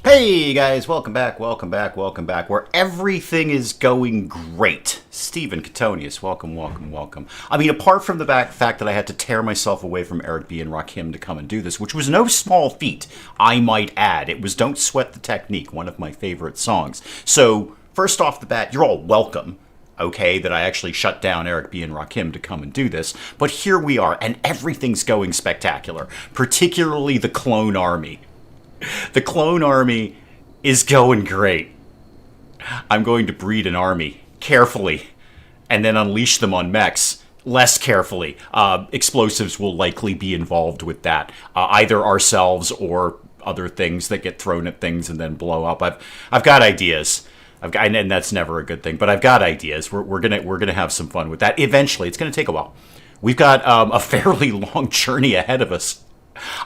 Hey guys, welcome back, where everything is going great. Stephen Catonius, welcome. I mean, apart from the fact that I had to tear myself away from Eric B. and Rakim to come and do this, which was no small feat, I might add. It was Don't Sweat the Technique, one of my favorite songs. So, first off the bat, you're all welcome, okay, that I actually shut down Eric B. and Rakim to come and do this. But here we are, and everything's going spectacular, particularly the clone army. The clone army is going great. I'm going to breed an army carefully and then unleash them on mechs less carefully. Explosives will likely be involved with that, either ourselves or other things that get thrown at things and then blow up. I've got ideas. And that's never a good thing, but I've got ideas. We're gonna have some fun with that. Eventually, it's gonna take a while. We've got a fairly long journey ahead of us.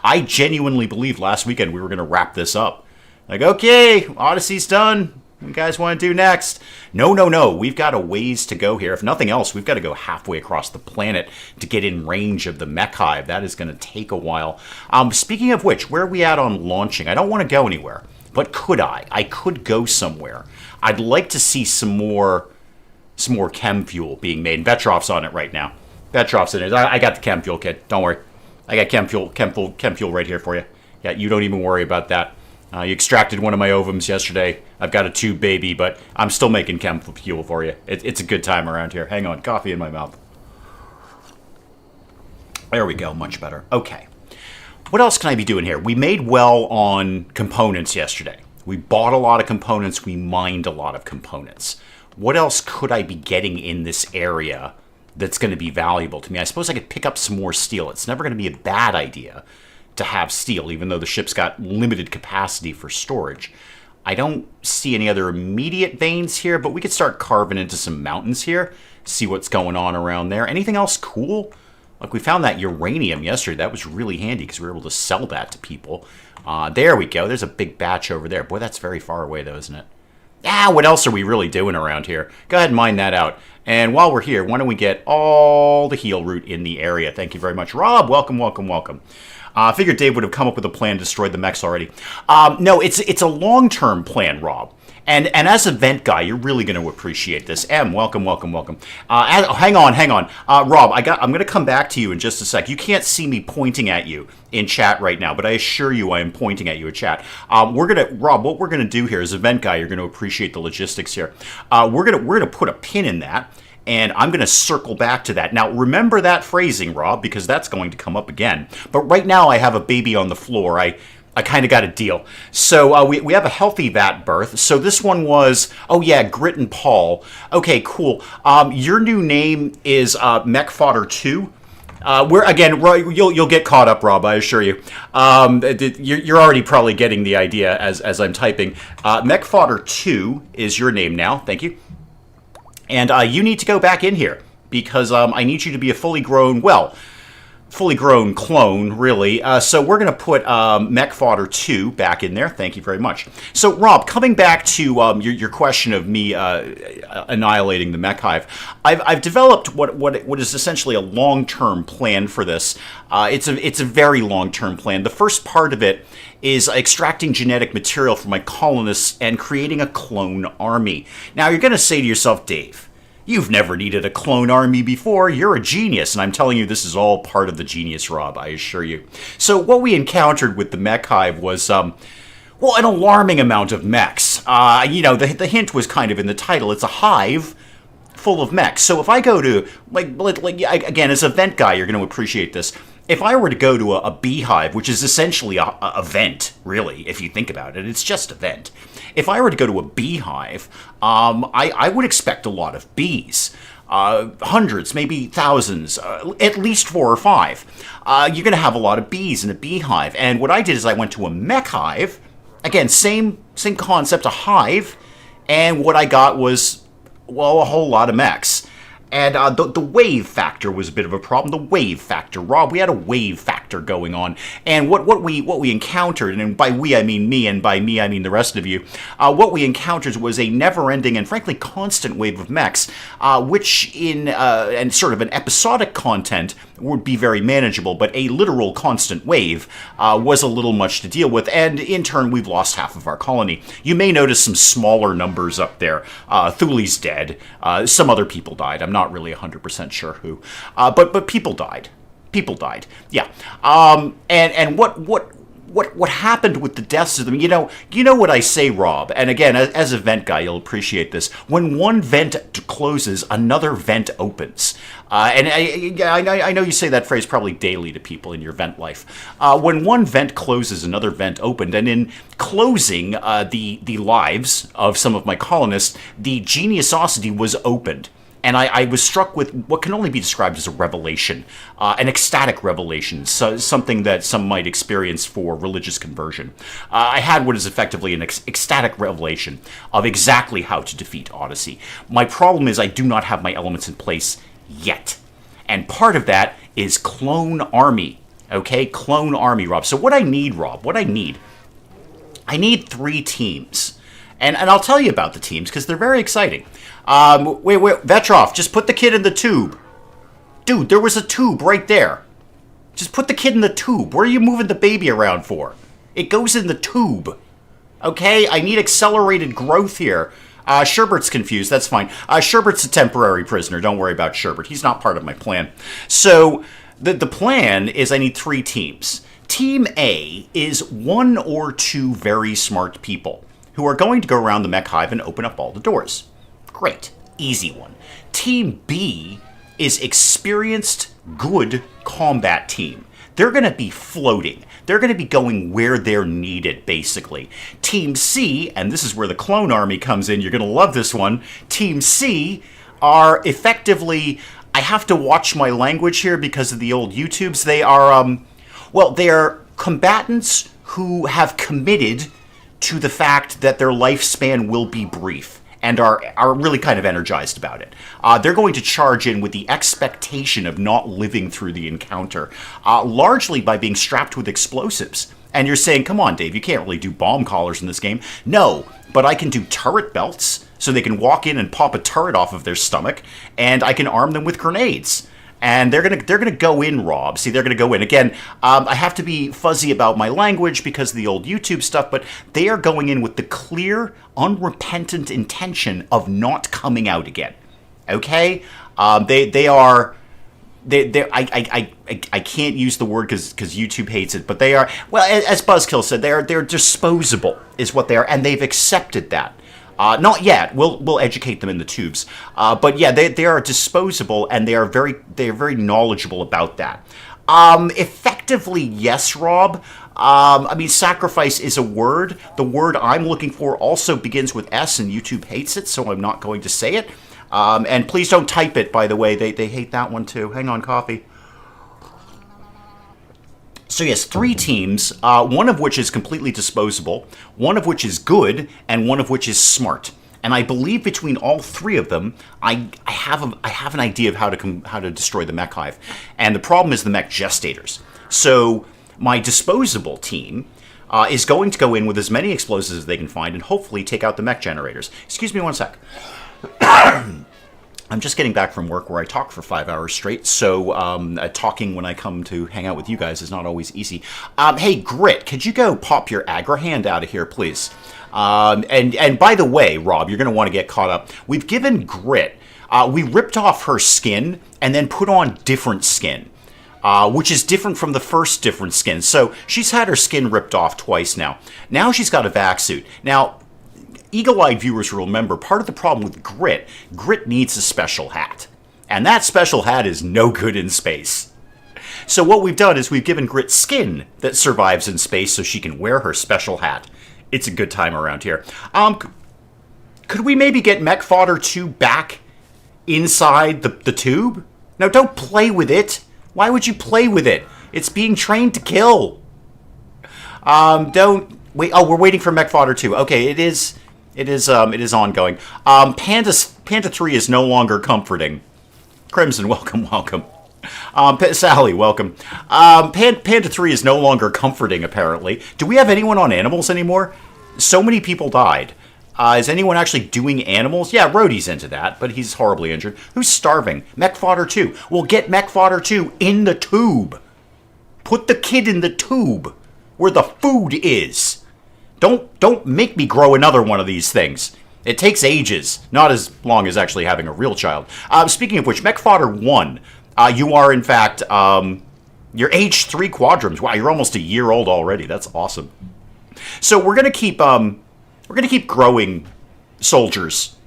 I genuinely believed last weekend we were going to wrap this up. Like, okay, Odyssey's done. What do you guys want to do next? No. We've got a ways to go here. If nothing else, we've got to go halfway across the planet to get in range of the mech hive. That is going to take a while. Speaking of which, where are we at on launching? I don't want to go anywhere, but could I? I could go somewhere. I'd like to see some more chem fuel being made. And Vetrov's on it right now. Vetrov's in it. I got the chem fuel kit. Don't worry. I got chem fuel right here for you. Yeah, you don't even worry about that. You extracted one of my ovums yesterday. I've got a tube baby, but I'm still making chem fuel for you. It's a good time around here. Hang on, coffee in my mouth. There we go, much better. Okay. What else can I be doing here? We made well on components yesterday. We bought a lot of components. We mined a lot of components. What else could I be getting in this area that's going to be valuable to me? I suppose I could pick up some more steel. It's never going to be a bad idea to have steel, even though the ship's got limited capacity for storage. I don't see any other immediate veins here, but we could start carving into some mountains here, see what's going on around there. Anything else cool? Like, we found that uranium yesterday. That was really handy because we were able to sell that to people. There we go. There's a big batch over there. Boy, that's very far away, though, isn't it? What else are we really doing around here? Go ahead and mine that out. And while we're here, why don't we get all the heal root in the area? Thank you very much. Rob, welcome. I figured Dave would have come up with a plan to destroy the mechs already. No, it's a long-term plan, Rob. And as a vent guy, you're really going to appreciate this. Welcome. Hang on. Rob, I'm going to come back to you in just a sec. You can't see me pointing at you in chat right now, but I assure you I am pointing at you in chat. Rob, what we're going to do here as a vent guy, you're going to appreciate the logistics here. We're going to put a pin in that, and I'm going to circle back to that. Now, remember that phrasing, Rob, because that's going to come up again. But right now, I have a baby on the floor. I kind of got a deal. So we have a healthy vat birth. So this one was, Grit and Paul. Okay, cool. Your new name is Mech Fodder 2. You'll get caught up, Rob, I assure you. You're already probably getting the idea as I'm typing. Mech Fodder 2 is your name now. Thank you. And you need to go back in here because I need you to be a fully grown clone, really. So we're going to put Mech Fodder 2 back in there. Thank you very much. So, Rob, coming back to your question of me annihilating the mech hive, I've developed what is essentially a long-term plan for this. It's a very long-term plan. The first part of it is extracting genetic material from my colonists and creating a clone army. Now, you're going to say to yourself, Dave, you've never needed a clone army before. You're a genius. And I'm telling you, this is all part of the genius, Rob, I assure you. So what we encountered with the mech hive was, an alarming amount of mechs. The hint was kind of in the title. It's a hive full of mechs. So if I go to, again, as a vent guy, you're going to appreciate this. If I were to go to a beehive, which is essentially a vent, really, if you think about it, it's just a vent. If I were to go to a beehive, I would expect a lot of bees. Hundreds, maybe thousands, at least 4 or 5. You're going to have a lot of bees in a beehive. And what I did is I went to a mech hive. Again, same concept, a hive. And what I got was, a whole lot of mechs. And the wave factor was a bit of a problem. The wave factor, Rob, we had a wave factor going on. And what we encountered, and by we I mean me, and by me I mean the rest of you, what we encountered was a never-ending and frankly constant wave of mechs, which in and sort of an episodic content would be very manageable, but a literal constant wave was a little much to deal with, and in turn we've lost half of our colony. You may notice some smaller numbers up there. Thule's dead. Some other people died. I'm not really 100% sure who, but people died. People died. Yeah. And what happened with the deaths of them? You know what I say, Rob. And again, as a vent guy, you'll appreciate this. When one vent closes, another vent opens. And I know you say that phrase probably daily to people in your vent life. When one vent closes, another vent opened. And in closing the lives of some of my colonists, the geniusosity was opened. And I was struck with what can only be described as a revelation, an ecstatic revelation, so something that some might experience for religious conversion. I had what is effectively an ecstatic revelation of exactly how to defeat Odyssey. My problem is I do not have my elements in place yet. And part of that is clone army. Okay, clone army, Rob. So what I need, Rob, I need 3 teams. And I'll tell you about the teams because they're very exciting. Wait, Vetroff, just put the kid in the tube. Dude, there was a tube right there. Just put the kid in the tube. Where are you moving the baby around for? It goes in the tube. Okay, I need accelerated growth here. Sherbert's confused, that's fine. Sherbert's a temporary prisoner, don't worry about Sherbert. He's not part of my plan. So, the plan is I need 3 teams. Team A is 1 or 2 very smart people who are going to go around the mech hive and open up all the doors. Great. Easy one. Team B is experienced, good combat team. They're going to be floating. They're going to be going where they're needed, basically. Team C, and this is where the clone army comes in, you're going to love this one. Team C are effectively, I have to watch my language here because of the old YouTubes. They are, they are combatants who have committed to the fact that their lifespan will be brief and are really kind of energized about it. They're going to charge in with the expectation of not living through the encounter, largely by being strapped with explosives. And you're saying, come on, Dave, you can't really do bomb collars in this game. No, but I can do turret belts, so they can walk in and pop a turret off of their stomach, and I can arm them with grenades. And they're gonna go in, Rob. See, they're gonna go in. Again, I have to be fuzzy about my language because of the old YouTube stuff, but they are going in with the clear, unrepentant intention of not coming out again. Okay? They are. I can't use the word because YouTube hates it, but they are. Well, as Buzzkill said, they're disposable, is what they are, and they've accepted that. Not yet. We'll educate them in the tubes. But yeah, they are disposable, and they are very knowledgeable about that. Effectively, yes, Rob. I mean, sacrifice is a word. The word I'm looking for also begins with S, and YouTube hates it, so I'm not going to say it. And please don't type it, by the way. They hate that one too. Hang on, coffee. So yes, 3 teams, one of which is completely disposable, one of which is good, and one of which is smart. And I believe between all 3 of them, I have an idea of how to destroy the mech hive. And the problem is the mech gestators. So my disposable team is going to go in with as many explosives as they can find and hopefully take out the mech generators. Excuse me one sec. I'm just getting back from work where I talk for 5 hours straight, so talking when I come to hang out with you guys is not always easy. Hey, Grit, could you go pop your aggro hand out of here, please? And by the way, Rob, you're going to want to get caught up. We've given Grit, we ripped off her skin and then put on different skin, which is different from the first different skin. So she's had her skin ripped off twice now. Now she's got a vac suit. Now, eagle-eyed viewers will remember, part of the problem with Grit needs a special hat. And that special hat is no good in space. So what we've done is we've given Grit skin that survives in space so she can wear her special hat. It's a good time around here. Could we maybe get Mech Fodder 2 back inside the tube? No, don't play with it. Why would you play with it? It's being trained to kill. Don't... Wait, oh, we're waiting for Mech Fodder 2. Okay, it is ongoing. Panda 3 is no longer comforting. Crimson, welcome, welcome. Sally, welcome. Panda 3 is no longer comforting, apparently. Do we have anyone on animals anymore? So many people died. Is anyone actually doing animals? Yeah, Rhodey's into that, but he's horribly injured. Who's starving? Mech Fodder 2. Well, get Mech Fodder 2 in the tube. Put the kid in the tube where the food is. Don't make me grow another one of these things. It takes ages, not as long as actually having a real child. Speaking of which, Mech Fodder 1, you are, in fact, you're age 3 quadrums. Wow, you're almost a year old already. That's awesome. So we're gonna keep growing soldiers.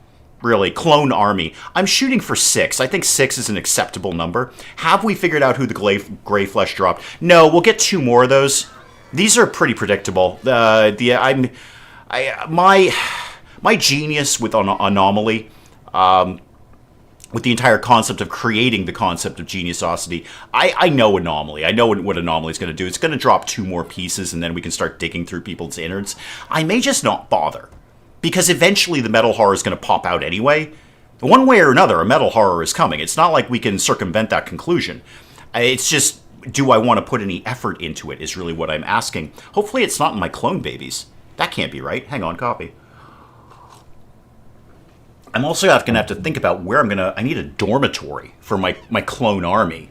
Really, clone army. I'm shooting for 6. I think 6 is an acceptable number. Have we figured out who the gray flesh dropped? No, we'll get 2 more of those. These are pretty predictable. My genius with anomaly. With the entire concept of creating the concept of geniusosity, I know anomaly. I know what anomaly is going to do. It's going to drop 2 more pieces, and then we can start digging through people's innards. I may just not bother, because eventually the metal horror is going to pop out anyway. One way or another, a metal horror is coming. It's not like we can circumvent that conclusion. It's just, do I want to put any effort into it is really what I'm asking. Hopefully it's not in my clone babies. That can't be right. Hang on, copy. I'm also going to have to think about where I need a dormitory for my clone army.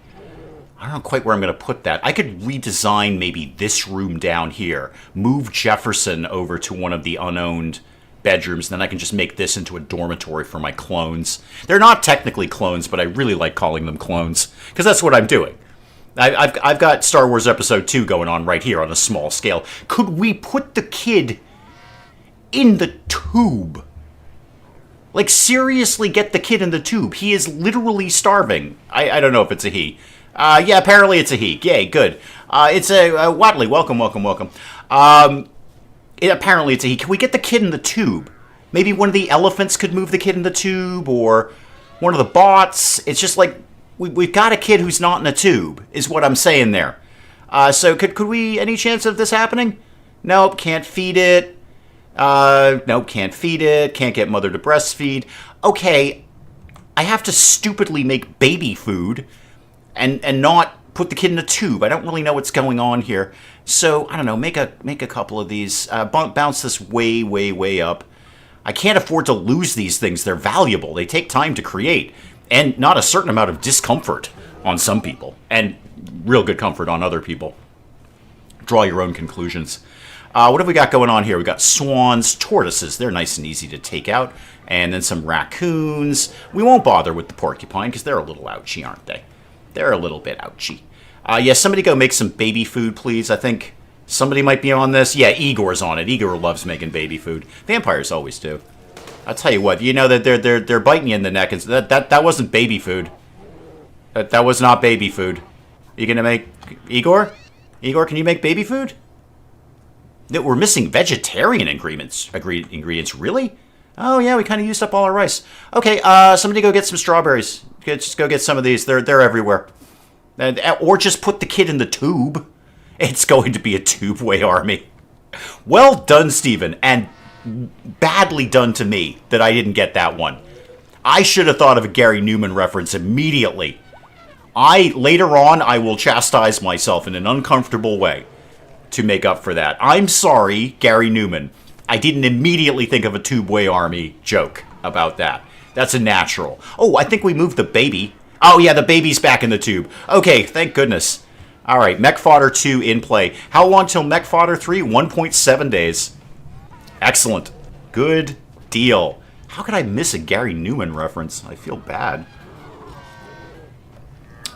I don't know quite where I'm going to put that. I could redesign maybe this room down here. Move Jefferson over to one of the unowned bedrooms. Then I can just make this into a dormitory for my clones. They're not technically clones, but I really like calling them clones. Because that's what I'm doing. I've got Star Wars Episode 2 going on right here on a small scale. Could we put the kid in the tube? Like, seriously, get the kid in the tube. He is literally starving. I don't know if it's a he. Yeah, apparently it's a he. Yay, good. It's a Watley. Welcome, welcome, welcome. Apparently it's a he. Can we get the kid in the tube? Maybe one of the elephants could move the kid in the tube, or one of the bots. It's just like, we've got a kid who's not in a tube, is what I'm saying there. So could we, any chance of this happening? Nope, can't feed it. Nope, can't feed it. Can't get mother to breastfeed. Okay, I have to stupidly make baby food and not put the kid in a tube. I don't really know what's going on here. So, I don't know, make a couple of these. Bounce this way, way, way up. I can't afford to lose these things. They're valuable. They take time to create. And not a certain amount of discomfort on some people. And real good comfort on other people. Draw your own conclusions. What have we got going on here? We've got swans, tortoises. They're nice and easy to take out. And then some raccoons. We won't bother with the porcupine because they're a little ouchy, aren't they? They're a little bit ouchy. Yeah, somebody go make some baby food, please. I think somebody might be on this. Yeah, Igor's on it. Igor loves making baby food. Vampires always do. I'll tell you what. You know that they're biting you in the neck. And that wasn't baby food. That was not baby food. You gonna make Igor? Igor, can you make baby food? That we're missing vegetarian ingredients. Really? Oh yeah, we kind of used up all our rice. Okay, somebody go get some strawberries. Just go get some of these. They're everywhere. Or just put the kid in the tube. It's going to be a tube-way army. Well done, Stephen, and badly done to me that I didn't get that one. I should have thought of a Gary Newman reference immediately. Later on, I will chastise myself in an uncomfortable way to make up for that. I'm sorry, Gary Newman. I didn't immediately think of a tube-way army joke about that. That's a natural. Oh, I think we moved the baby. Oh, yeah, the baby's back in the tube. Okay, thank goodness. All right, Mech Fodder 2 in play. How long till Mech Fodder 3? 1.7 days. Excellent. Good deal. How could I miss a Gary Newman reference? I feel bad.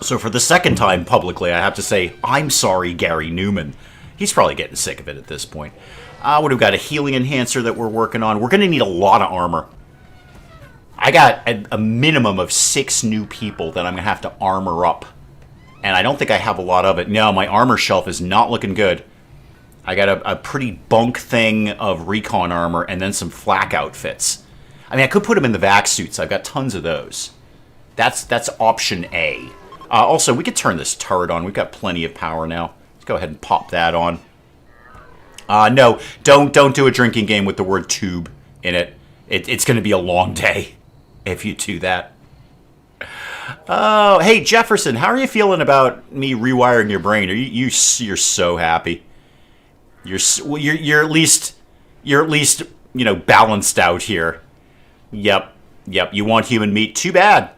So for the second time publicly, I have to say, I'm sorry, Gary Newman. He's probably getting sick of it at this point. What have we got? A healing enhancer that we're working on. We're going to need a lot of armor. I got a minimum of 6 new people that I'm going to have to armor up. And I don't think I have a lot of it. No, my armor shelf is not looking good. I got a pretty bunk thing of recon armor and then some flak outfits. I mean, I could put them in the vac suits. I've got tons of those. That's option A. Also, we could turn this turret on. We've got plenty of power now. Let's go ahead and pop that on. No, don't do a drinking game with the word tube in it. It's going to be a long day if you do that. Oh, hey Jefferson, how are you feeling about me rewiring your brain? You're so happy. You're at least balanced out here. Yep. You want human meat? Too bad.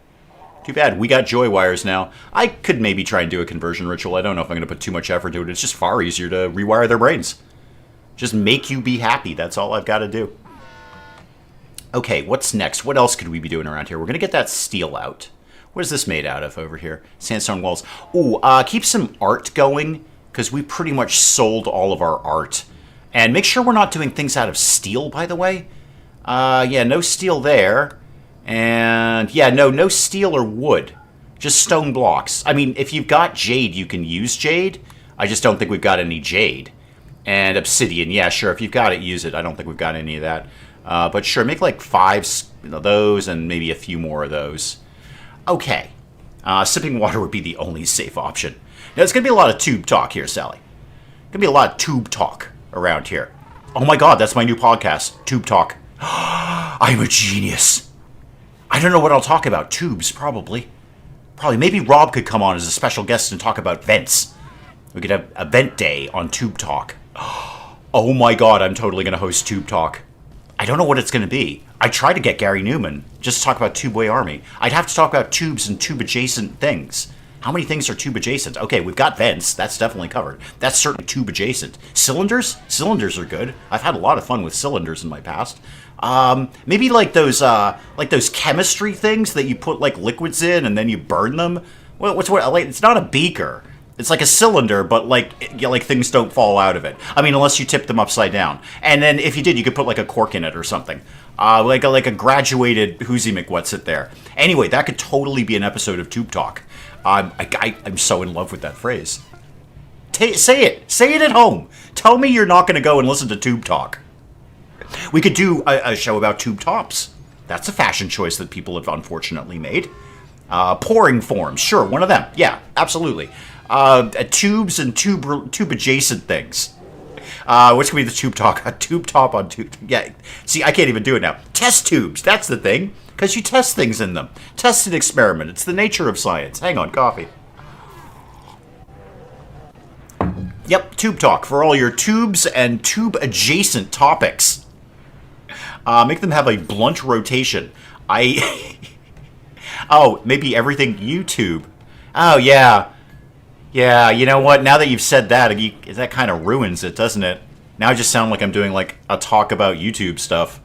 Too bad. We got joy wires now. I could maybe try and do a conversion ritual. I don't know if I'm going to put too much effort into it. It's just far easier to rewire their brains. Just make you be happy. That's all I've got to do. Okay, what's next? What else could we be doing around here? We're going to get that steel out. What is this made out of over here? Sandstone walls. Ooh, keep some art going, because we pretty much sold all of our art. And make sure we're not doing things out of steel, by the way. Yeah, no steel there. And, yeah, no steel or wood. Just stone blocks. I mean, if you've got jade, you can use jade. I just don't think we've got any jade. And obsidian, yeah, sure. If you've got it, use it. I don't think we've got any of that. But sure, make like 5 of those and maybe a few more of those. Okay. Sipping water would be the only safe option. Now, it's going to be a lot of tube talk here, Sally. Going to be a lot of tube talk around here. Oh my god, that's my new podcast, Tube Talk. I'm a genius. I don't know what I'll talk about. Tubes, probably. Maybe Rob could come on as a special guest and talk about vents. We could have a vent day on Tube Talk. Oh my god, I'm totally going to host Tube Talk. I don't know what it's going to be. I tried to get Gary Newman just to talk about Tubeway Army. I'd have to talk about tubes and tube-adjacent things. How many things are tube-adjacent? Okay, we've got vents. That's definitely covered. That's certainly tube-adjacent. Cylinders? Cylinders are good. I've had a lot of fun with cylinders in my past. Maybe like those chemistry things that you put like liquids in and then you burn them. Well, it's not a beaker. It's like a cylinder, but like things don't fall out of it. I mean, unless you tip them upside down. And then if you did, you could put like a cork in it or something. Like a graduated Whoozy McWhat's-it there. Anyway, that could totally be an episode of Tube Talk. I'm so in love with that phrase. Say it at home. Tell me you're not going to go and listen to Tube Talk. We could do a show about tube tops. That's a fashion choice that people have unfortunately made. Pouring forms, sure, one of them. Yeah, absolutely. Tubes and tube adjacent things. What's going to be the tube talk? A tube top on tube. Yeah, see, I can't even do it now. Test tubes, that's the thing. Because you test things in them. Test and experiment. It's the nature of science. Hang on, coffee. Yep, tube talk for all your tubes and tube adjacent topics. Make them have a blunt rotation. Oh, maybe everything YouTube. Oh, yeah. Yeah, you know what? Now that you've said that, that kind of ruins it, doesn't it? Now I just sound like I'm doing like a talk about YouTube stuff.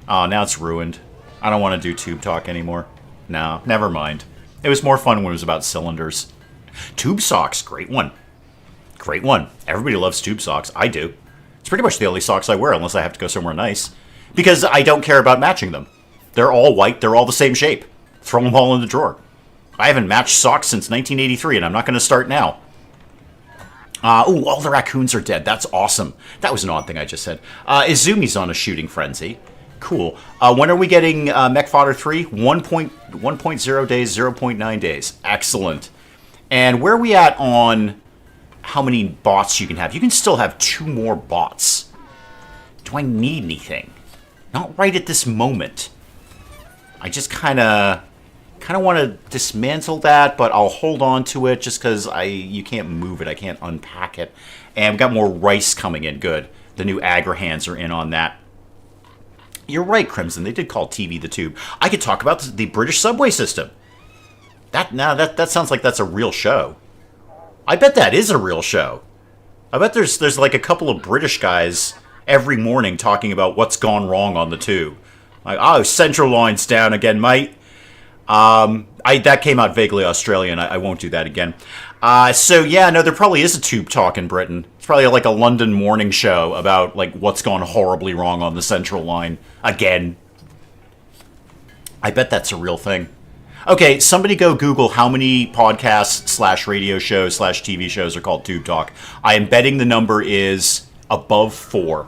Oh, now it's ruined. I don't want to do tube talk anymore. No, never mind. It was more fun when it was about cylinders. Tube socks, great one. Great one. Everybody loves tube socks. I do. It's pretty much the only socks I wear unless I have to go somewhere nice. Because I don't care about matching them. They're all white. They're all the same shape. Throw them all in the drawer. I haven't matched socks since 1983, and I'm not going to start now. Ooh, all the raccoons are dead. That's awesome. That was an odd thing I just said. Izumi's on a shooting frenzy. Cool. When are we getting Mech Fodder 3? 1.0 days, 0.9 days. Excellent. And where are we at on how many bots you can have? You can still have 2 more bots. Do I need anything? Not right at this moment. I just kind of want to dismantle that, but I'll hold on to it just because you can't move it. I can't unpack it. And we've got more rice coming in. Good. The new Agrahands are in on that. You're right, Crimson. They did call TV the tube. I could talk about the British subway system. That sounds like that's a real show. I bet that is a real show. I bet there's like a couple of British guys every morning talking about what's gone wrong on the tube. Like, oh, Central Line's down again, mate. That came out vaguely Australian. I won't do that again. So yeah, no, there probably is a tube talk in Britain. It's probably like a London morning show about like what's gone horribly wrong on the Central Line again. I bet that's a real thing. Okay, somebody go Google how many podcasts / radio shows / TV shows are called Tube Talk. I am betting the number is above 4.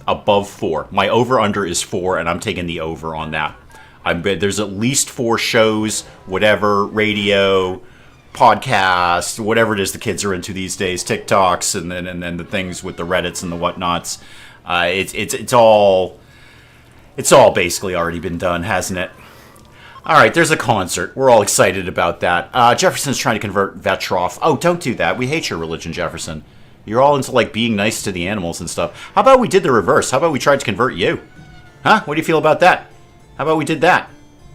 Above 4. My over-under is 4, and I'm taking the over on that. I bet there's at least 4 shows, whatever, radio, podcast, whatever it is the kids are into these days, TikToks, and then the things with the Reddits and the whatnots. It's all basically already been done, hasn't it? All right, there's a concert. We're all excited about that. Jefferson's trying to convert Vetroff. Oh, don't do that. We hate your religion, Jefferson. You're all into, like, being nice to the animals and stuff. How about we did the reverse? How about we tried to convert you? Huh? What do you feel about that? How about we did that?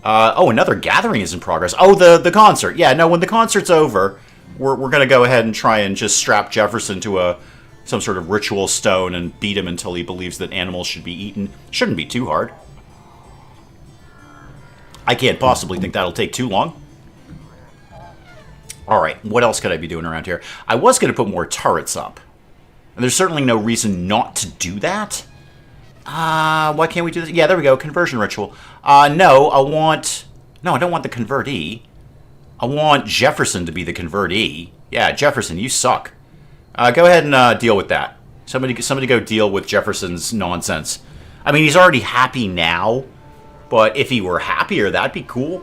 Oh, another gathering is in progress. Oh, the concert. Yeah, no, when the concert's over, we're going to go ahead and try and just strap Jefferson to some sort of ritual stone and beat him until he believes that animals should be eaten. Shouldn't be too hard. I can't possibly think that'll take too long. Alright, what else could I be doing around here? I was going to put more turrets up. And there's certainly no reason not to do that. Why can't we do this? Yeah, there we go, conversion ritual. No, I don't want the convertee. I want Jefferson to be the convertee. Yeah, Jefferson, you suck. Go ahead and deal with that. Somebody go deal with Jefferson's nonsense. I mean, he's already happy now. But if he were happier, that'd be cool.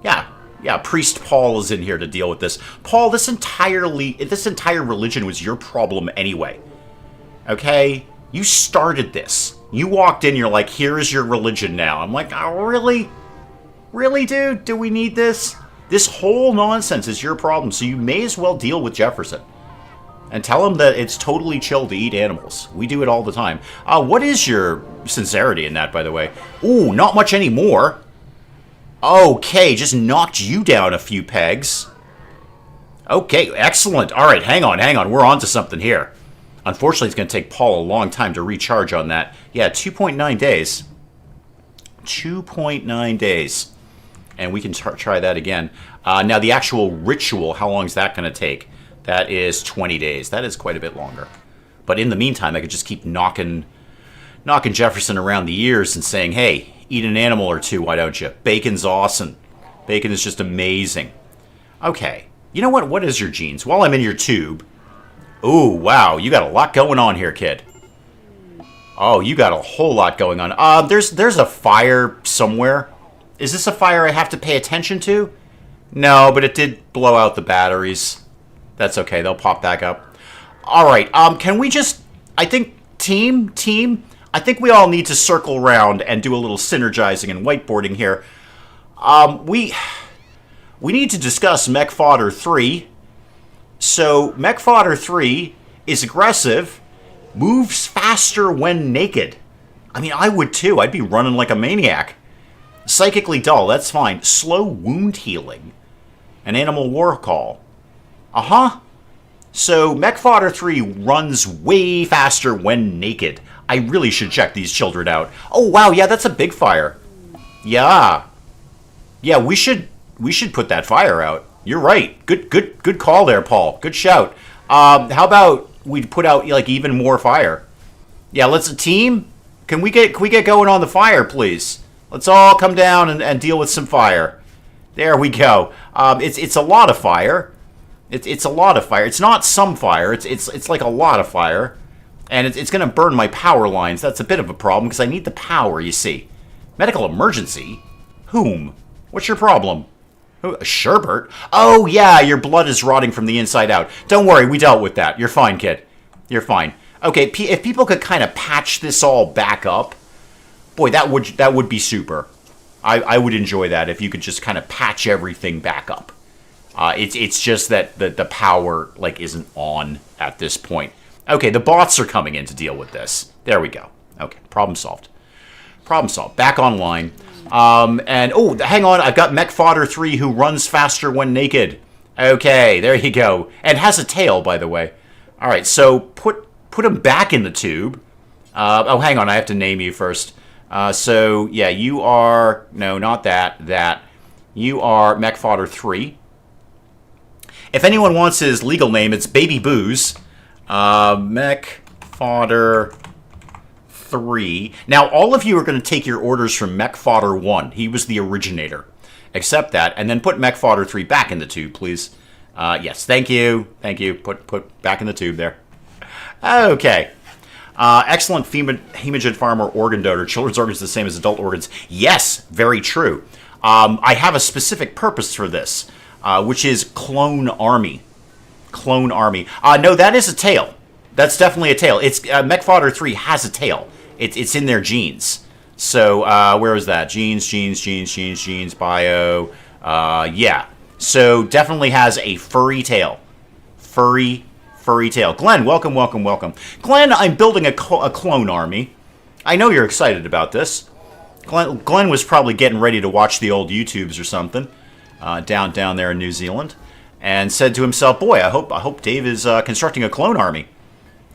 Yeah, Priest Paul is in here to deal with this. Paul, this entire religion was your problem anyway. Okay? You started this. You walked in, you're like, here is your religion now. I'm like, oh, really? Really, dude? Do we need this? This whole nonsense is your problem, so you may as well deal with Jefferson. And tell him that it's totally chill to eat animals. We do it all the time. What is your sincerity in that, by the way? Ooh, not much anymore. Okay, just knocked you down a few pegs. Okay, excellent. All right, hang on. We're on to something here. Unfortunately, it's going to take Paul a long time to recharge on that. Yeah, 2.9 days. 2.9 days. And we can try that again. Now, the actual ritual, how long is that going to take? That is 20 days. That is quite a bit longer. But in the meantime, I could just keep knocking Jefferson around the ears and saying, hey, eat an animal or two, why don't you? Bacon's awesome. Bacon is just amazing. Okay. You know what? What is your genes? While I'm in your tube. Ooh, wow. You got a lot going on here, kid. Oh, you got a whole lot going on. There's a fire somewhere. Is this a fire I have to pay attention to? No, but it did blow out the batteries. That's okay. They'll pop back up. All right. Can we just... I think team... I think we all need to circle around and do a little synergizing and whiteboarding here. We need to discuss Mech Fodder 3. So, Mech Fodder 3 is aggressive, moves faster when naked. I mean, I would too. I'd be running like a maniac. Psychically dull, that's fine. Slow wound healing. An animal war call. Uh-huh. So, Mech Fodder 3 runs way faster when naked. I really should check these children out. Oh, wow, yeah, that's a big fire. Yeah. Yeah, we should put that fire out. You're right. Good call there, Paul. Good shout. How about we put out, like, even more fire? Yeah, let's... Team, can we get going on the fire, please? Let's all come down and deal with some fire. There we go. It's a lot of fire. It's a lot of fire. It's not some fire. It's like a lot of fire. And it's going to burn my power lines. That's a bit of a problem because I need the power, you see. Medical emergency? Whom? What's your problem? Who? Sherbert? Oh, yeah, your blood is rotting from the inside out. Don't worry, we dealt with that. You're fine, kid. You're fine. Okay, if people could kind of patch this all back up, boy, that would be super. I would enjoy that if you could just kind of patch everything back up. It's just that the power like isn't on at this point. Okay, the bots are coming in to deal with this. There we go. Okay, problem solved. Problem solved. Back online. And, oh, hang on. I've got Mech Fodder 3 who runs faster when naked. Okay, there you go. And has a tail, by the way. All right, so put him back in the tube. Oh, hang on. I have to name you first. So, yeah, you are... No, not that. That. You are Mech Fodder 3. If anyone wants his legal name, it's Baby Booze. Mech Fodder 3. Now, all of you are going to take your orders from Mech Fodder 1. He was the originator. Accept that, and then put Mech Fodder 3 back in the tube, please. Yes, thank you. Thank you. Put back in the tube there. Okay. Excellent hemogen farmer organ donor. Children's organs are the same as adult organs. Yes, very true. I have a specific purpose for this, which is clone army. Clone army. No, that is a tail. That's definitely a tail. It's Mech Fodder 3 has a tail. It's in their genes. So, where was that? Genes, bio. Yeah. So, definitely has a furry tail. Furry tail. Glenn, welcome. Glenn, I'm building a clone army. I know you're excited about this. Glenn was probably getting ready to watch the old YouTubes or something down there in New Zealand, and said to himself, boy, I hope Dave is constructing a clone army.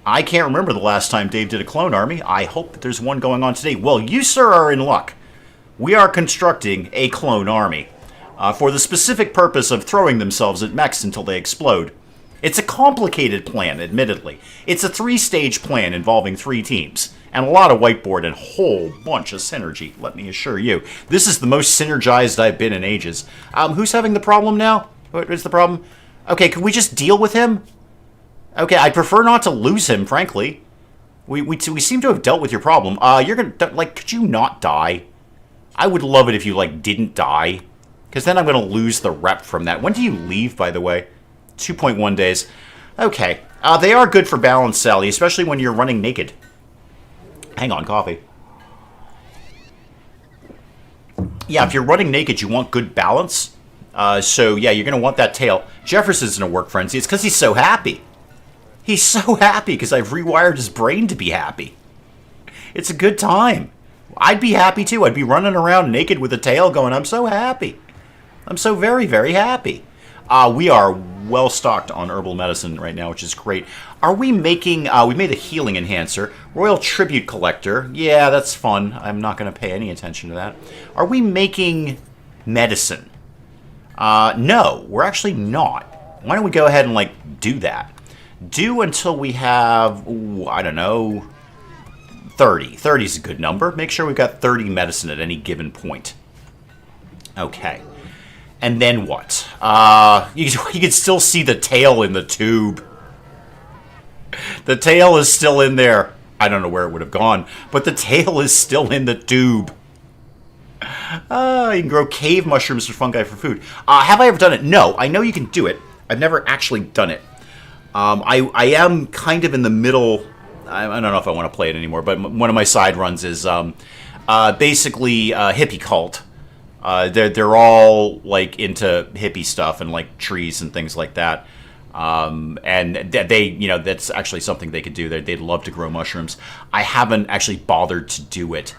I can't remember the last time Dave did a clone army. I hope that there's one going on today. Well, you, sir, are in luck. We are constructing a clone army for the specific purpose of throwing themselves at mechs until they explode. It's a complicated plan, admittedly. It's a 3-stage plan involving 3 teams, and a lot of whiteboard and a whole bunch of synergy, let me assure you. This is the most synergized I've been in ages. Who's having the problem now? What is the problem? Okay, can we just deal with him? Okay, I'd prefer not to lose him, frankly. We seem to have dealt with your problem. You're gonna, like, could you not die? I would love it if you, like, didn't die. Because then I'm gonna lose the rep from that. When do you leave, by the way? 2.1 days. Okay. They are good for balance, Sally, especially when you're running naked. Hang on, coffee. Yeah, if you're running naked, you want good balance. So, yeah, you're gonna want that tail. Jefferson's in a work frenzy. It's because he's so happy. He's so happy because I've rewired his brain to be happy. It's a good time. I'd be happy too. I'd be running around naked with a tail going, I'm so happy. I'm so very, very happy. We are well stocked on herbal medicine right now, which is great. Are we making, we made a healing enhancer. Royal Tribute Collector. Yeah, that's fun. I'm not going to pay any attention to that. Are we making medicine? No, we're actually not. Why don't we go ahead and, like, do that? Do until we have, ooh, I don't know, 30. 30 is a good number. Make sure we've got 30 medicine at any given point. Okay. And then what? You can still see the tail in the tube. The tail is still in there. I don't know where it would have gone, but the tail is still in the tube. You can grow cave mushrooms or fungi for food. Have I ever done it? No. I know you can do it. I've never actually done it. I am kind of in the middle. I don't know if I want to play it anymore, but one of my side runs is basically hippie cult. They're all, like, into hippie stuff and, like, trees and things like that. And they, you know, that's actually something they could do. They'd love to grow mushrooms. I haven't actually bothered to do it.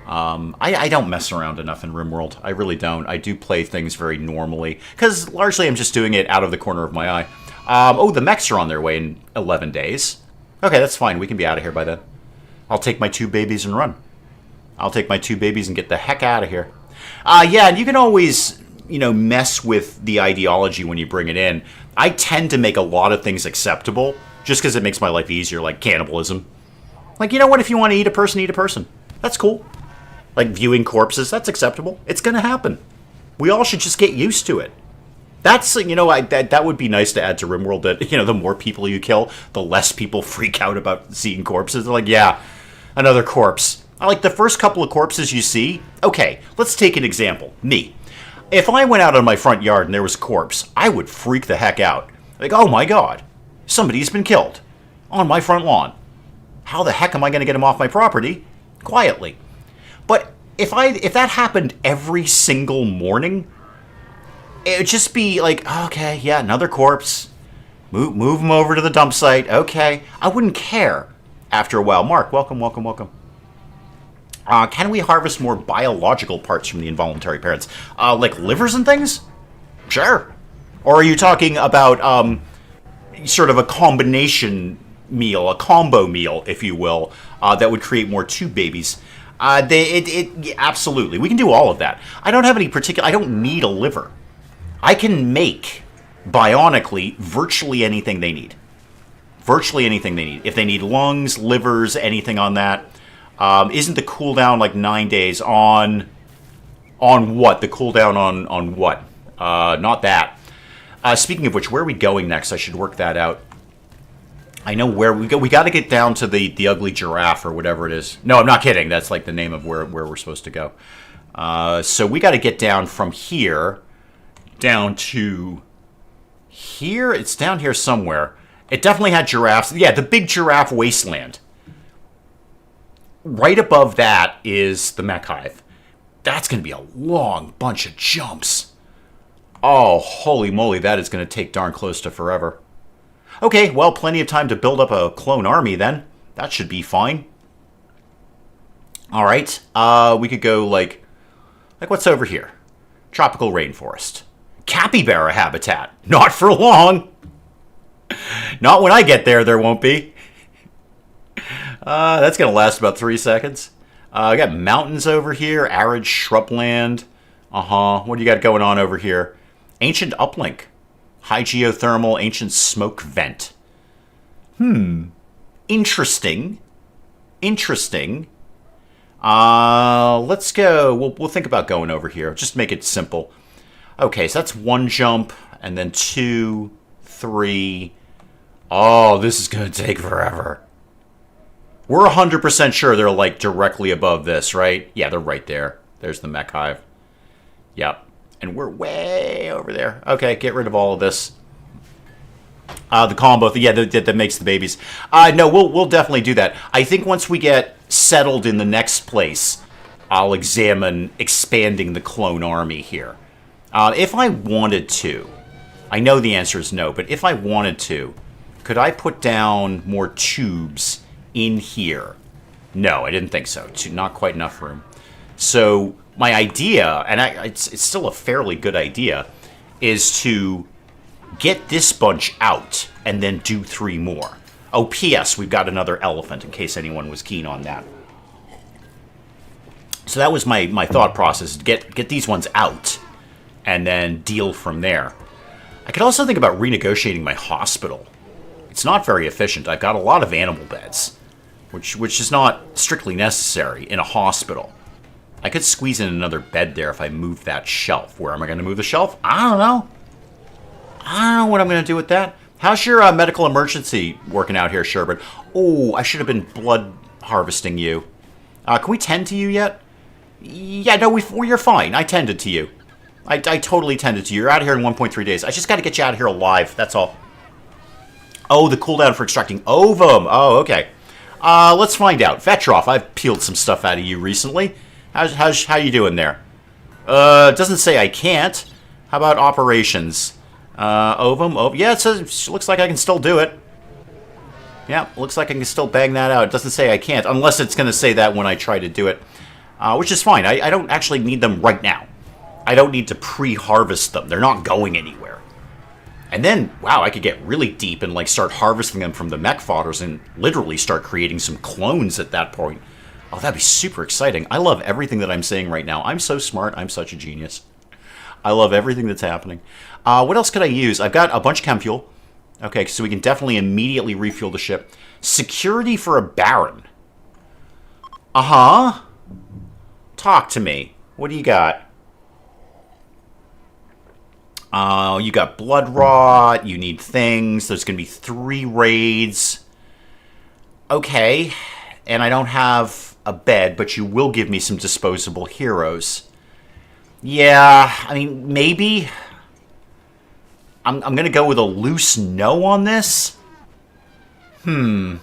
I don't mess around enough in RimWorld. I really don't. I do play things very normally, because largely I'm just doing it out of the corner of my eye. Oh, the mechs are on their way in 11 days. Okay, that's fine. We can be out of here by then. I'll take my 2 babies and run. I'll take my 2 babies and get the heck out of here. Yeah, and you can always, you know, mess with the ideology when you bring it in. I tend to make a lot of things acceptable just because it makes my life easier, like cannibalism. Like, you know what? If you want to eat a person, eat a person. That's cool. Like viewing corpses, that's acceptable. It's going to happen. We all should just get used to it. That's, you know, that would be nice to add to RimWorld, that, you know, the more people you kill, the less people freak out about seeing corpses. They're like, yeah, another corpse. Like, the first couple of corpses you see, okay, let's take an example. Me. If I went out on my front yard and there was a corpse, I would freak the heck out. Like, oh my god, somebody's been killed on my front lawn. How the heck am I going to get him off my property quietly? But if that happened every single morning, it would just be like, okay, yeah, another corpse. Move him over to the dump site. Okay. I wouldn't care after a while. Mark, welcome. Can we harvest more biological parts from the involuntary parents? Like livers and things? Sure. Or are you talking about sort of a combination meal, a combo meal, if you will, that would create more tube babies? Absolutely. We can do all of that. I don't have any particular... I don't need a liver. I can make, bionically, virtually anything they need. Virtually anything they need. If they need lungs, livers, anything on that. Isn't the cooldown like 9 days on what? The cooldown on what? Not that. Speaking of which, where are we going next? I should work that out. I know where we go. We got to get down to the ugly giraffe or whatever it is. No, I'm not kidding. That's like the name of where we're supposed to go. So we got to get down from here down to here. It's down here somewhere. It definitely had giraffes. Yeah, the big giraffe wasteland. right above that is the mech hive. That's going to be a long bunch of jumps. Oh, holy moly, that is going to take darn close to forever. Okay, well, plenty of time to build up a clone army then. That should be fine. All right, we could go like what's over here? Tropical rainforest. Capybara habitat. Not for long. Not when I get there, there won't be. That's going to last about 3 seconds. I got mountains over here, arid shrubland. What do you got going on over here? Ancient uplink. High geothermal, ancient smoke vent. Interesting. Interesting. Let's go. We'll think about going over here. Just make it simple. Okay, so that's 1 jump, and then 2, 3. Oh, this is going to take forever. We're 100% sure they're, like, directly above this, right? Yeah, they're right there. There's the mech hive. Yep. And we're way over there. Okay, get rid of all of this. The combo, yeah, that makes the babies. No, we'll definitely do that. I think once we get settled in the next place, I'll examine expanding the clone army here. If I wanted to, I know the answer is no, but if I wanted to, could I put down more tubes in here? No, I didn't think so. Not quite enough room. So my idea, and it's still a fairly good idea, is to get this bunch out and then do 3 more. Oh, P.S. We've got another elephant, in case anyone was keen on that. So that was my thought process. Get these ones out and then deal from there. I could also think about renegotiating my hospital. It's not very efficient. I've got a lot of animal beds, which is not strictly necessary in a hospital. I could squeeze in another bed there if I moved that shelf. Where am I going to move the shelf? I don't know. I don't know what I'm going to do with that. How's your medical emergency working out here, Sherbert? Oh, I should have been blood harvesting you. Can we tend to you yet? Yeah, no, you're fine. I tended to you. I totally tended to you. You're out of here in 1.3 days. I just got to get you out of here alive. That's all. Oh, the cooldown for extracting ovum. Oh, okay. Let's find out. Vetroff, I've peeled some stuff out of you recently. How you doing there? It doesn't say I can't. How about operations? Ovum? Oh, yeah, it looks like I can still do it. Yeah, looks like I can still bang that out. It doesn't say I can't, unless it's going to say that when I try to do it. Which is fine. I don't actually need them right now. I don't need to pre-harvest them. They're not going anywhere. And then, wow, I could get really deep and like start harvesting them from the mech fodders and literally start creating some clones at that point. Oh, that'd be super exciting. I love everything that I'm saying right now. I'm so smart. I'm such a genius. I love everything that's happening. What else could I use? I've got a bunch of chem fuel. Okay, so we can definitely immediately refuel the ship. Security for a baron. Uh-huh. Talk to me. What do you got? You got blood rot. You need things. There's going to be 3 raids. Okay. And I don't have a bed, but you will give me some disposable heroes. Yeah, I mean, maybe. I'm going to go with a loose no on this. Because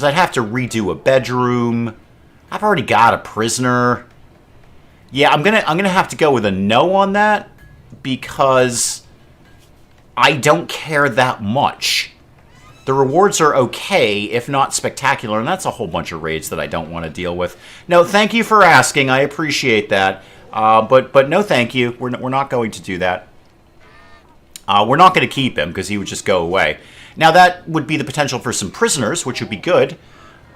I'd have to redo a bedroom. I've already got a prisoner. Yeah, I'm gonna have to go with a no on that because I don't care that much. The rewards are okay, if not spectacular, and that's a whole bunch of raids that I don't want to deal with. No, thank you for asking. I appreciate that. But no thank you. We're not going to do that. We're not going to keep him because he would just go away. Now, that would be the potential for some prisoners, which would be good.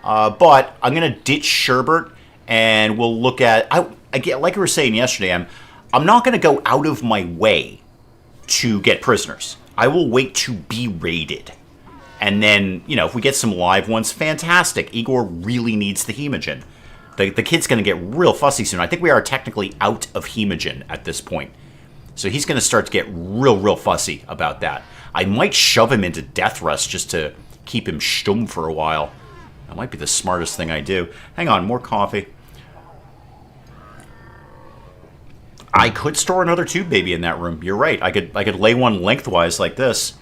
But I'm going to ditch Sherbert, and we'll look at... Again, like we were saying yesterday, I'm not going to go out of my way to get prisoners. I will wait to be raided. And then, you know, if we get some live ones, fantastic. Igor really needs the hemogen. The kid's going to get real fussy soon. I think we are technically out of hemogen at this point. So he's going to start to get real fussy about that. I might shove him into death rest just to keep him stumm for a while. That might be the smartest thing I do. Hang on, more coffee. I could store another tube baby in that room. You're right. I could lay one lengthwise like this.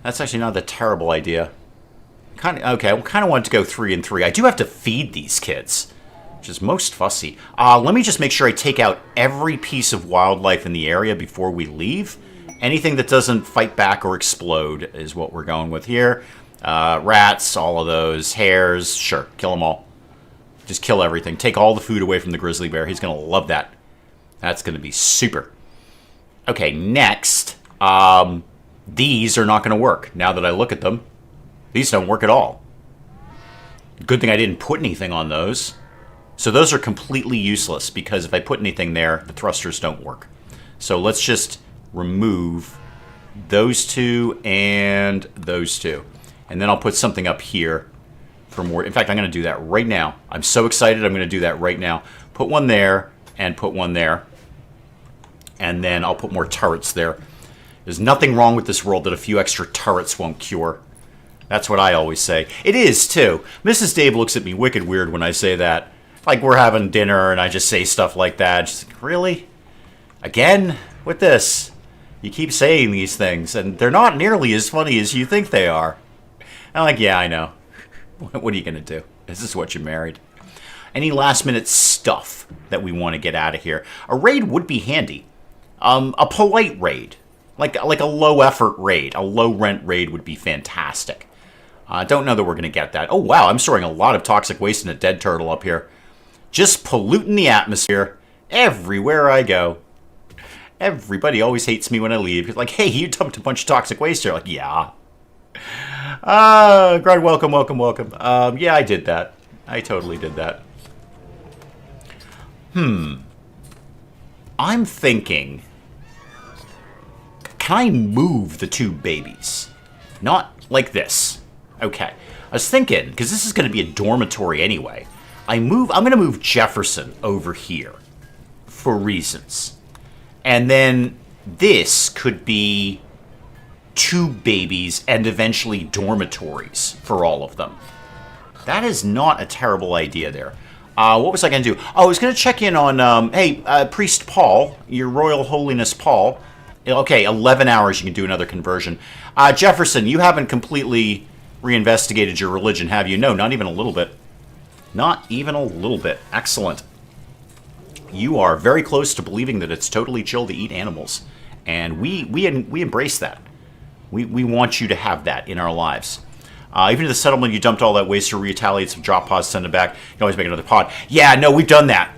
That's actually not a terrible idea. Okay, I kind of want to go 3 and 3. I do have to feed these kids, which is most fussy. Let me just make sure I take out every piece of wildlife in the area before we leave. Anything that doesn't fight back or explode is what we're going with here. Rats, all of those. Hares, sure, kill them all. Just kill everything. Take all the food away from the grizzly bear. He's going to love that. That's going to be super. Okay, next. These are not going to work. Now that I look at them, these don't work at all. Good thing I didn't put anything on those. So those are completely useless, because if I put anything there, the thrusters don't work. So let's just remove those 2 and those 2. And then I'll put something up here for more. In fact, I'm going to do that right now. I'm so excited. I'm going to do that right now. Put one there and put one there. And then I'll put more turrets there. There's nothing wrong with this world that a few extra turrets won't cure. That's what I always say. It is, too. Mrs. Dave looks at me wicked weird when I say that. Like we're having dinner and I just say stuff like that. She's like, really? Again? With this? You keep saying these things, and they're not nearly as funny as you think they are. I'm like, yeah, I know. What are you going to do? This is what you married. Any last-minute stuff that we want to get out of here? A raid would be handy. A polite raid. Like a low-effort raid. A low-rent raid would be fantastic. I don't know that we're going to get that. Oh, wow, I'm storing a lot of toxic waste in a dead turtle up here. Just polluting the atmosphere everywhere I go. Everybody always hates me when I leave. It's like, hey, you dumped a bunch of toxic waste here. Like, yeah. Grud, welcome. Yeah, I did that. I totally did that. I'm thinking, can I move the 2 babies? Not like this. Okay. I was thinking, because this is going to be a dormitory anyway, I'm going to move Jefferson over here for reasons. And then this could be 2 babies and eventually dormitories for all of them. That is not a terrible idea there. What was I going to do? Oh, I was going to check in on, hey, Priest Paul, your Royal Holiness Paul. Okay, 11 hours you can do another conversion. Jefferson, you haven't completely reinvestigated your religion, have you? No, not even a little bit. Not even a little bit. Excellent. You are very close to believing that it's totally chill to eat animals. And we embrace that. We want you to have that in our lives. Even if the settlement you dumped all that waste or retaliate some drop pods, send it back. You can always make another pod. Yeah, no, we've done that.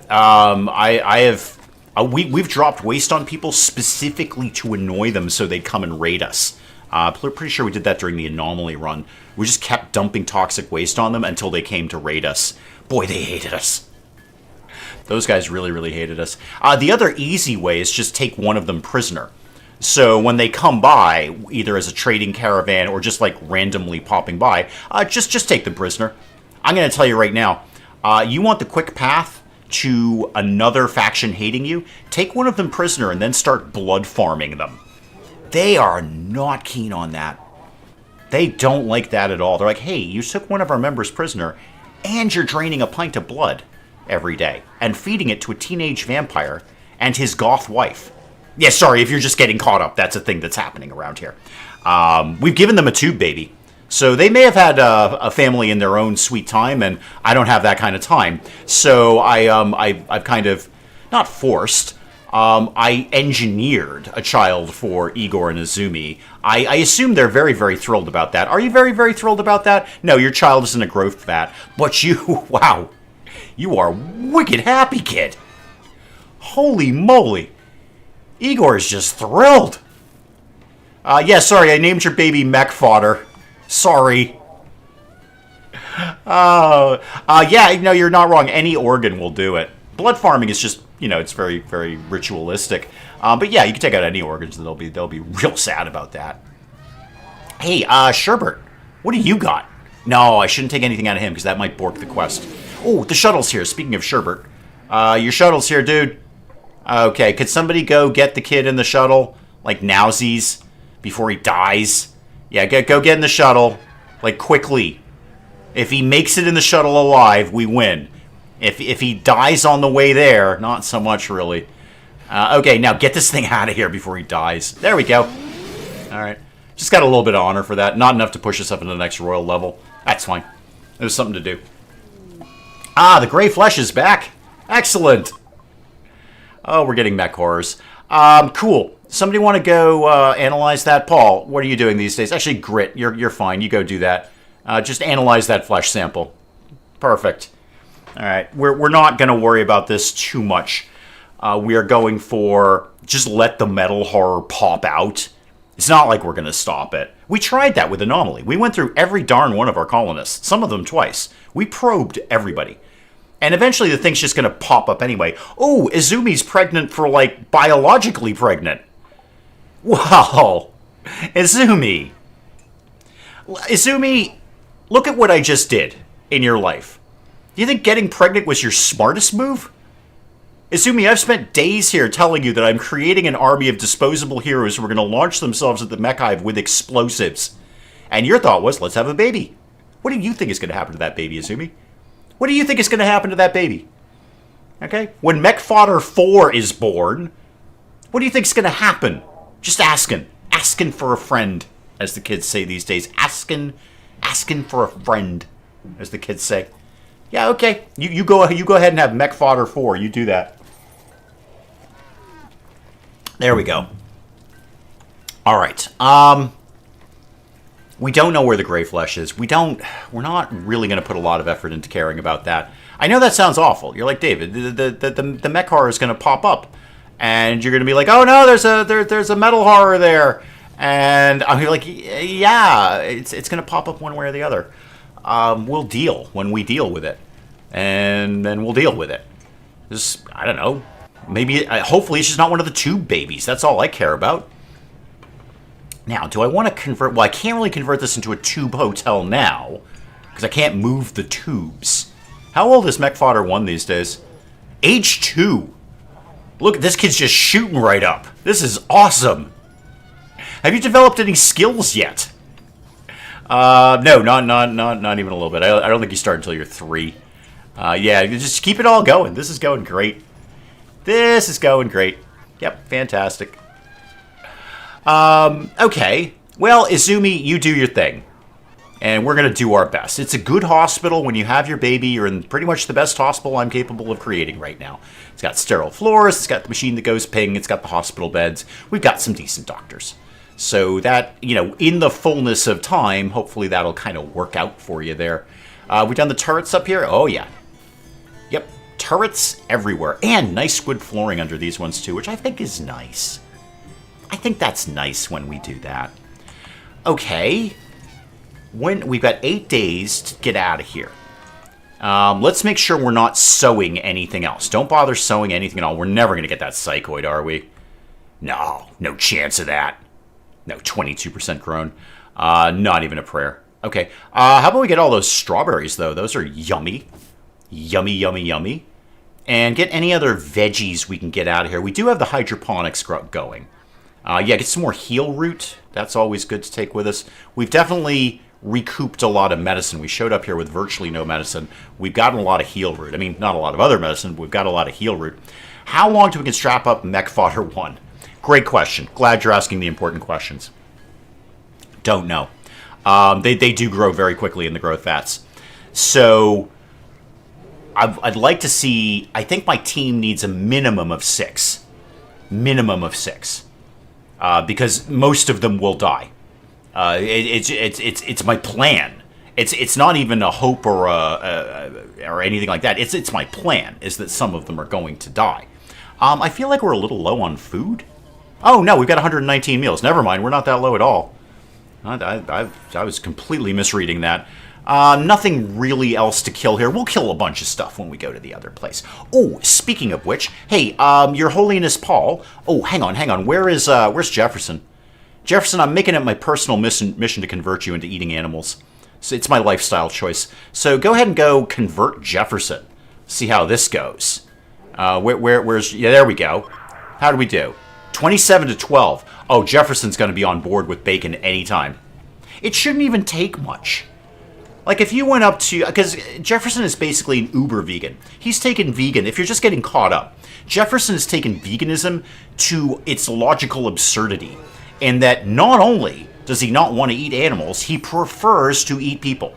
We've dropped waste on people specifically to annoy them so they'd come and raid us. Pretty sure we did that during the anomaly run. We just kept dumping toxic waste on them until they came to raid us. Boy, they hated us. Those guys really, really hated us. The other easy way is just take one of them prisoner. So when they come by, either as a trading caravan or just like randomly popping by, just take them prisoner. I'm going to tell you right now, you want the quick path to another faction hating you? Take one of them prisoner and then start blood farming them. They are not keen on that. They don't like that at all. They're like, hey, you took one of our members prisoner and you're draining a pint of blood every day and feeding it to a teenage vampire and his goth wife. Yeah, sorry, if you're just getting caught up, that's a thing that's happening around here. We've given them a tube baby. So they may have had a family in their own sweet time, and I don't have that kind of time. So I've kind of, not forced, I engineered a child for Igor and Azumi. I assume they're very, very thrilled about that. Are you very, very thrilled about that? No, your child is in a growth vat. But you, wow, you are wicked happy, kid. Holy moly. Igor is just thrilled. Yeah, sorry, I named your baby mech fodder. Sorry. Yeah, no, you're not wrong. Any organ will do it. Blood farming is just, you know, it's very, very ritualistic. But yeah, you can take out any organs, and they'll be real sad about that. Hey, Sherbert, what do you got? No, I shouldn't take anything out of him, because that might bork the quest. Oh, the shuttle's here. Speaking of Sherbert. Your shuttle's here, dude. Okay, could somebody go get the kid in the shuttle, like nowsies, before he dies? Yeah, go get in the shuttle, like quickly. If he makes it in the shuttle alive, we win. If he dies on the way there, not so much really. Okay, now get this thing out of here before he dies. There we go. All right. Just got a little bit of honor for that. Not enough to push us up into the next royal level. That's fine. There's something to do. Ah, the gray flesh is back. Excellent. Oh, we're getting mech horrors. Cool. Somebody want to go analyze that? Paul, what are you doing these days? Actually, Grit, you're fine. You go do that. Just analyze that flesh sample. Perfect. All right. We're not going to worry about this too much. We are going for just let the metal horror pop out. It's not like we're going to stop it. We tried that with Anomaly. We went through every darn one of our colonists, some of them twice. We probed everybody. And eventually the thing's just going to pop up anyway. Oh, Izumi's pregnant for, like, biologically pregnant. Wow. Izumi. Izumi, look at what I just did in your life. Do you think getting pregnant was your smartest move? Izumi, I've spent days here telling you that I'm creating an army of disposable heroes who are going to launch themselves at the mech hive with explosives. And your thought was, let's have a baby. What do you think is going to happen to that baby, Izumi? What do you think is going to happen to that baby? Okay? When Mech Fodder 4 is born, what do you think is going to happen? Just asking. Asking for a friend, as the kids say these days. Asking for a friend, as the kids say. Yeah, okay. You go ahead and have Mech Fodder 4. You do that. There we go. All right. We don't know where the gray flesh is. We're not really going to put a lot of effort into caring about that. I know that sounds awful. You're like, David, the mech horror is going to pop up. And you're going to be like, oh no, there's a metal horror there. And I'm like, yeah, it's going to pop up one way or the other. We'll deal when we deal with it. And then we'll deal with it. Just, I don't know. Maybe, hopefully it's just not one of the tube babies. That's all I care about. Now, do I want to convert... Well, I can't really convert this into a tube hotel now, because I can't move the tubes. How old is Mech Fodder 1 these days? Age 2. Look, this kid's just shooting right up. This is awesome. Have you developed any skills yet? No, not even a little bit. I don't think you start until you're 3. Yeah, just keep it all going. This is going great. This is going great. Yep, fantastic. Okay. Well, Izumi, you do your thing. And we're going to do our best. It's a good hospital. When you have your baby, you're in pretty much the best hospital I'm capable of creating right now. It's got sterile floors. It's got the machine that goes ping. It's got the hospital beds. We've got some decent doctors. So that, in the fullness of time, hopefully that'll kind of work out for you there. We've done the turrets up here. Oh, yeah. Yep. Turrets everywhere. And nice wood flooring under these ones, too, which I think is nice. I think that's nice when we do that. Okay. We've got 8 days to get out of here. Let's make sure we're not sewing anything else. Don't bother sewing anything at all. We're never going to get that psychoid, are we? No chance of that. No, 22% grown. Not even a prayer. Okay. How about we get all those strawberries, though? Those are yummy. Yummy, yummy, yummy. And get any other veggies we can get out of here. We do have the hydroponics going. Yeah, get some more heal root. That's always good to take with us. We've definitely recouped a lot of medicine. We showed up here with virtually no medicine. We've gotten a lot of heal root. I mean, not a lot of other medicine, but we've got a lot of heal root. How long till we can strap up Mech Fodder 1? Great question. Glad you're asking the important questions. Don't know. They do grow very quickly in the growth vats. So I'd like to see... I think my team needs a minimum of 6. Minimum of 6. Because most of them will die. It's my plan. It's not even a hope or anything like that. It's my plan is that some of them are going to die. I feel like we're a little low on food. Oh no, we've got 119 meals. Never mind, we're not that low at all. I was completely misreading that. Nothing really else to kill here. We'll kill a bunch of stuff when we go to the other place. Oh, speaking of which, hey, Your Holiness Paul. Oh, hang on. Where's Jefferson? Jefferson, I'm making it my personal mission to convert you into eating animals. So it's my lifestyle choice. So go ahead and go convert Jefferson. See how this goes. Where's... Yeah, there we go. How do we do? 27 to 12. Oh, Jefferson's going to be on board with bacon anytime. It shouldn't even take much. Like, if you went up to... Because Jefferson is basically an uber vegan. He's taken vegan, if you're just getting caught up. Jefferson has taken veganism to its logical absurdity. In that not only does he not want to eat animals. He prefers to eat people.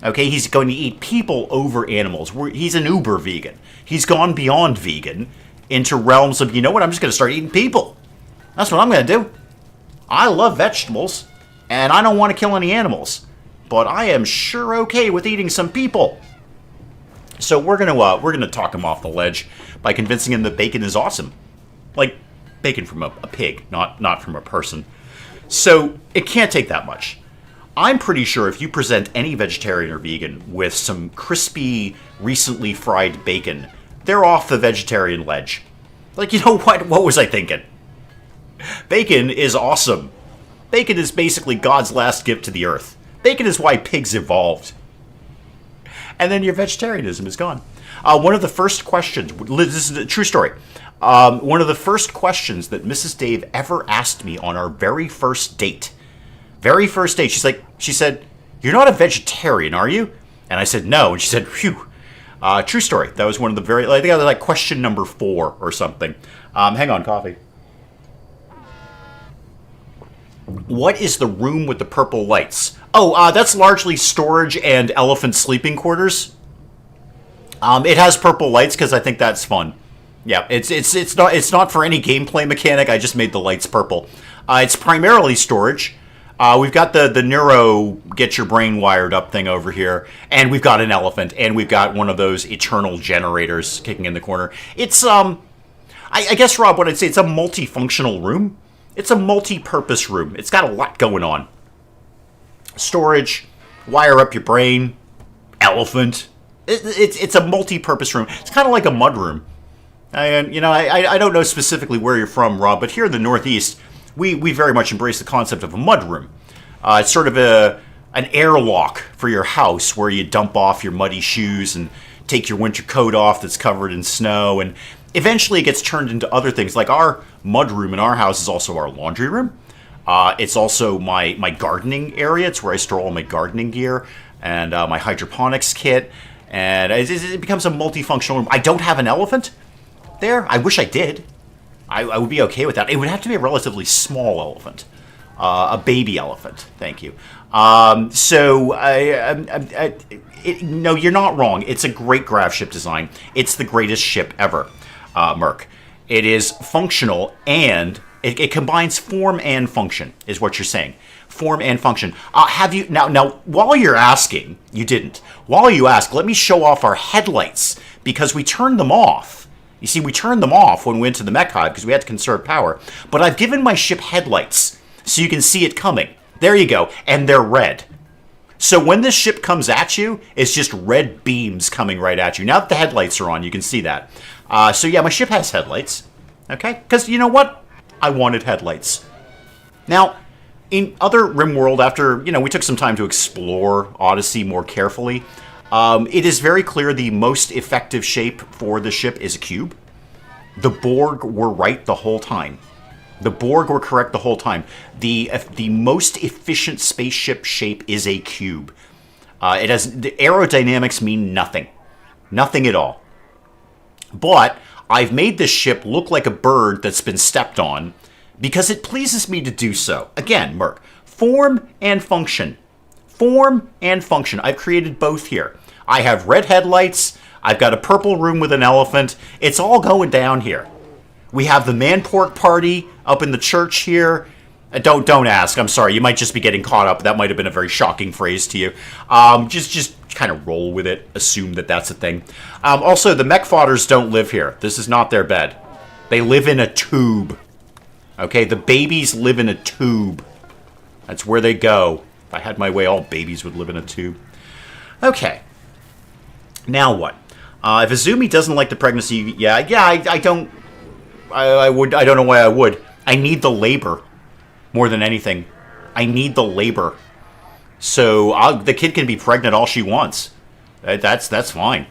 Okay, he's going to eat people over animals. He's an uber vegan. He's gone beyond vegan into realms of, you know what, I'm just going to start eating people. That's what I'm going to do. I love vegetables, and I don't want to kill any animals, but I am sure okay with eating some people. So we're gonna talk him off the ledge by convincing him that bacon is awesome, like bacon from a pig, not from a person. So it can't take that much. I'm pretty sure if you present any vegetarian or vegan with some crispy, recently fried bacon, they're off the vegetarian ledge. Like, you know what? What was I thinking? Bacon is awesome. Bacon is basically God's last gift to the earth. Bacon is why pigs evolved. And then your vegetarianism is gone. One of the first questions, this is a true story, one of the first questions that Mrs. Dave ever asked me on our very first date, she said, "You're not a vegetarian, are you?" And I said, "No." And she said, "Phew." True story. That was one of the I think that was like question number 4 or something. Hang on, coffee. What is the room with the purple lights? Oh, that's largely storage and elephant sleeping quarters. It has purple lights because I think that's fun. Yeah, it's not for any gameplay mechanic. I just made the lights purple. It's primarily storage. We've got the neuro get your brain wired up thing over here, and we've got an elephant, and we've got one of those eternal generators kicking in the corner. It's I guess, Rob, what I'd say, it's a multifunctional room. It's a multi-purpose room. It's got a lot going on. Storage, wire up your brain, elephant. It's a multi-purpose room. It's kind of like a mud room. And I don't know specifically where you're from, Rob, but here in the Northeast, we very much embrace the concept of a mud room. It's sort of an airlock for your house where you dump off your muddy shoes and take your winter coat off that's covered in snow, and eventually it gets turned into other things. Like our mud room in our house is also our laundry room. It's also my gardening area. It's where I store all my gardening gear and my hydroponics kit. And it becomes a multifunctional room. I don't have an elephant there. I wish I did. I would be okay with that. It would have to be a relatively small elephant. A baby elephant. Thank you. No, you're not wrong. It's a great grav ship design. It's the greatest ship ever, Merc. It is functional, and it combines form and function, is what you're saying. Form and function. Have you now? While you're asking, you didn't. While you ask, let me show off our headlights because we turned them off. You see, we turned them off when we went to the mech hive because we had to conserve power. But I've given my ship headlights so you can see it coming. There you go, and they're red. So when this ship comes at you, it's just red beams coming right at you. Now that the headlights are on, you can see that. So yeah, my ship has headlights. Okay? Because you know what? I wanted headlights. Now, in other RimWorld, after, we took some time to explore Odyssey more carefully, it is very clear the most effective shape for the ship is a cube. The Borg were right the whole time. The Borg were correct the whole time. The most efficient spaceship shape is a cube. The aerodynamics mean nothing. Nothing at all. But I've made this ship look like a bird that's been stepped on because it pleases me to do so. Again, Merc, form and function. Form and function. I've created both here. I have red headlights. I've got a purple room with an elephant. It's all going down here. We have the man-pork party up in the church here. Don't ask. I'm sorry. You might just be getting caught up. That might have been a very shocking phrase to you. Just kind of roll with it. Assume that that's a thing. Also, the mech fodders don't live here. This is not their bed. They live in a tube. Okay, the babies live in a tube. That's where they go. If I had my way, all babies would live in a tube. Okay. Now what? If Azumi doesn't like the pregnancy, I don't know why I would. I need the labor more than anything. I need the labor. So the kid can be pregnant all she wants. That's fine.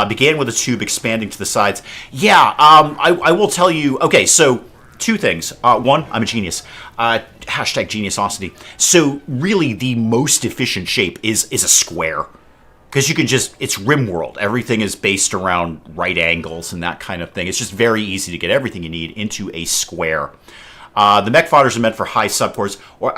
Began with a tube expanding to the sides. Yeah, I will tell you. Okay, so two things. One, I'm a genius. Hashtag geniusosity. So really the most efficient shape is a square. Because you can it's RimWorld. Everything is based around right angles and that kind of thing. It's just very easy to get everything you need into a square. The mech fodders are meant for high subcorps. Or,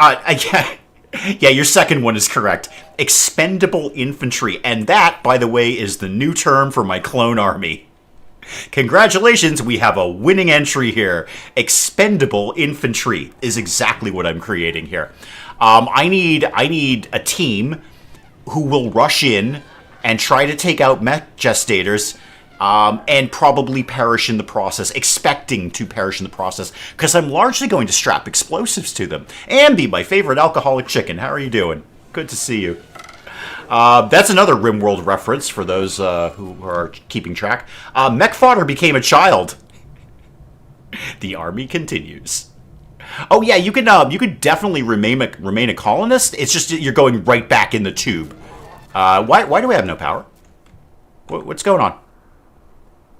yeah, your second one is correct. Expendable infantry. And that, by the way, is the new term for my clone army. Congratulations, we have a winning entry here. Expendable infantry is exactly what I'm creating here. I need a team who will rush in and try to take out mech gestators, and probably perish in the process, expecting to perish in the process, because I'm largely going to strap explosives to them. Ambi, my favorite alcoholic chicken, how are you doing? Good to see you. That's another RimWorld reference for those who are keeping track. Mech fodder became a child. The army continues. Oh yeah, you can definitely remain a colonist. It's just you're going right back in the tube. Why do we have no power? What's going on?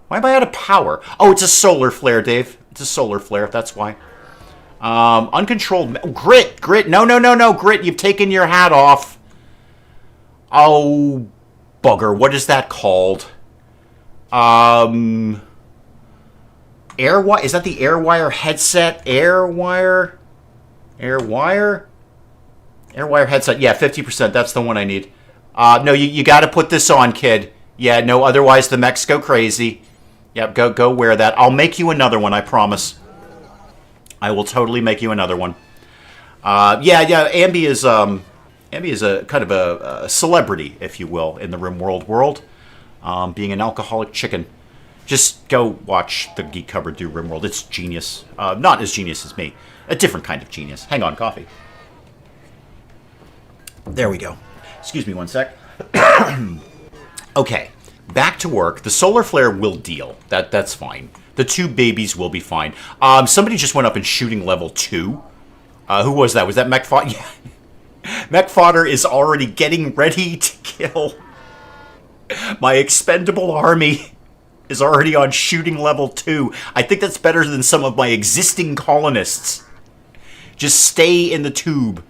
Why am I out of power? Oh, it's a solar flare, Dave. It's a solar flare. That's why. Uncontrolled grit. No, grit. You've taken your hat off. Oh, bugger. What is that called? Airwire? Is that the Airwire headset? Airwire headset. Yeah, 50%. That's the one I need. No, you got to put this on, kid. Yeah, no, otherwise the mechs go crazy. Yep, go wear that. I'll make you another one, I promise. I will totally make you another one. Yeah, Ambi is a kind of a celebrity, if you will, in the RimWorld world, being an alcoholic chicken. Just go watch the Geek Cupboard do RimWorld. It's genius. Not as genius as me. A different kind of genius. Hang on, coffee. There we go. Excuse me one sec. Okay, back to work. The solar flare will deal. That's fine. The two babies will be fine. Somebody just went up in shooting level 2. Who was that? Was that Mech Fodder? Yeah. Mech Fodder is already getting ready to kill. My expendable army is already on shooting level 2. I think that's better than some of my existing colonists. Just stay in the tube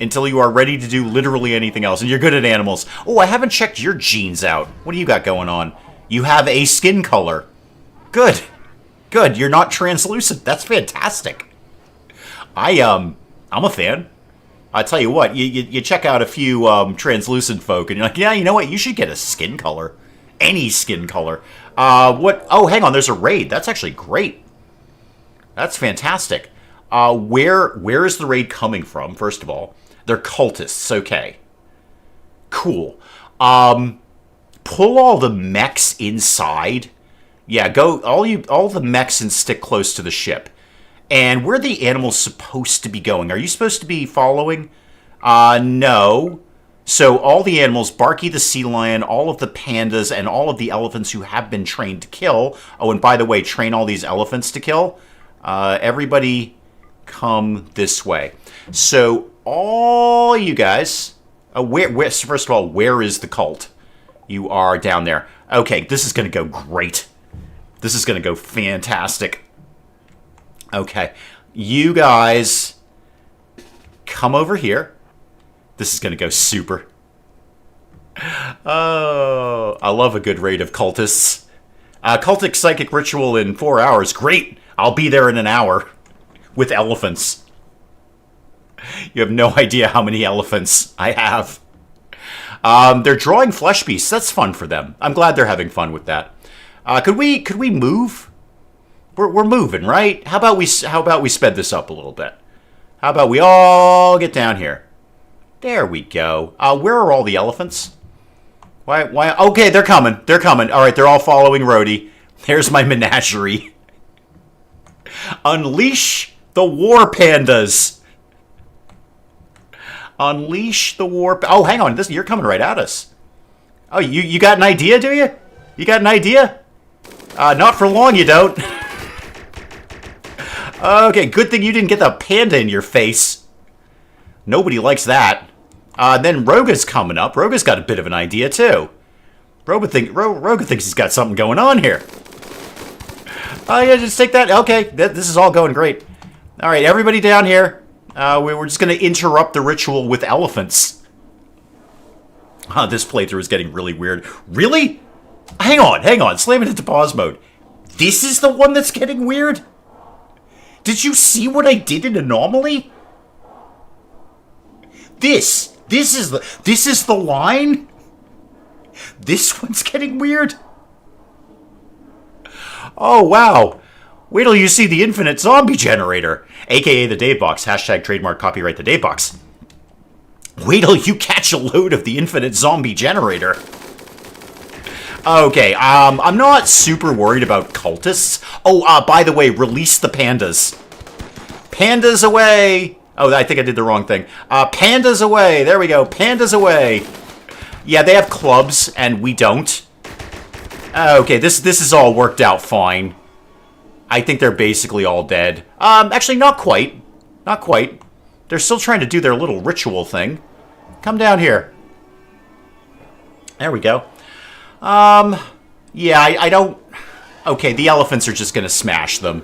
until you are ready to do literally anything else. And you're good at animals. Oh, I haven't checked your genes out. What do you got going on? You have a skin color. Good. Good. You're not translucent. That's fantastic. I'm a fan. I tell you what, you check out a few translucent folk, and you're like, yeah, you know what? You should get a skin color. Any skin color. What? Oh, hang on. There's a raid. That's actually great. That's fantastic. Where is the raid coming from, first of all? They're cultists. Okay. Cool. Pull all the mechs inside. Yeah, go all the mechs and stick close to the ship. And where are the animals supposed to be going? Are you supposed to be following? No. So all the animals, Barky the sea lion, all of the pandas, and all of the elephants who have been trained to kill. Oh, and by the way, train all these elephants to kill. Everybody come this way. So all you guys, first of all, where is the cult? You are down there. Okay, this is going to go great. This is going to go fantastic. Okay, you guys come over here. This is going to go super. Oh, I love a good raid of cultists. Cultic psychic ritual in 4 hours. Great. I'll be there in an hour with elephants. You have no idea how many elephants I have. They're drawing flesh beasts. That's fun for them. I'm glad they're having fun with that. Could we move? We're moving, right? How about we sped this up a little bit? How about we all get down here? There we go. Where are all the elephants? Why? Okay, they're coming. They're coming. All right, they're all following Rhodey. There's my menagerie. Unleash the war pandas. Unleash the war... Oh, hang on. You're coming right at us. Oh, you got an idea, do you? You got an idea? Not for long, you don't. Okay, good thing you didn't get the panda in your face. Nobody likes that. Then Roga's coming up. Roga's got a bit of an idea, too. Roga thinks he's got something going on here. Oh, yeah, just take that. Okay, this is all going great. All right, everybody down here. We're just going to interrupt the ritual with elephants. This playthrough is getting really weird. Really? Hang on. Slam it into pause mode. This is the one that's getting weird? Did you see what I did in Anomaly? This is the line? This one's getting weird? Oh, wow. Wait till you see the infinite zombie generator, aka the Davebox, hashtag trademark copyright the Davebox. Wait till you catch a load of the infinite zombie generator. Okay, I'm not super worried about cultists. Oh, by the way, release the pandas. Pandas away! Oh, I think I did the wrong thing. Pandas away! There we go, pandas away! Yeah, they have clubs, and we don't. Okay, this is all worked out fine. I think they're basically all dead. Actually, not quite. Not quite. They're still trying to do their little ritual thing. Come down here. There we go. Yeah, I don't... Okay, the elephants are just gonna smash them.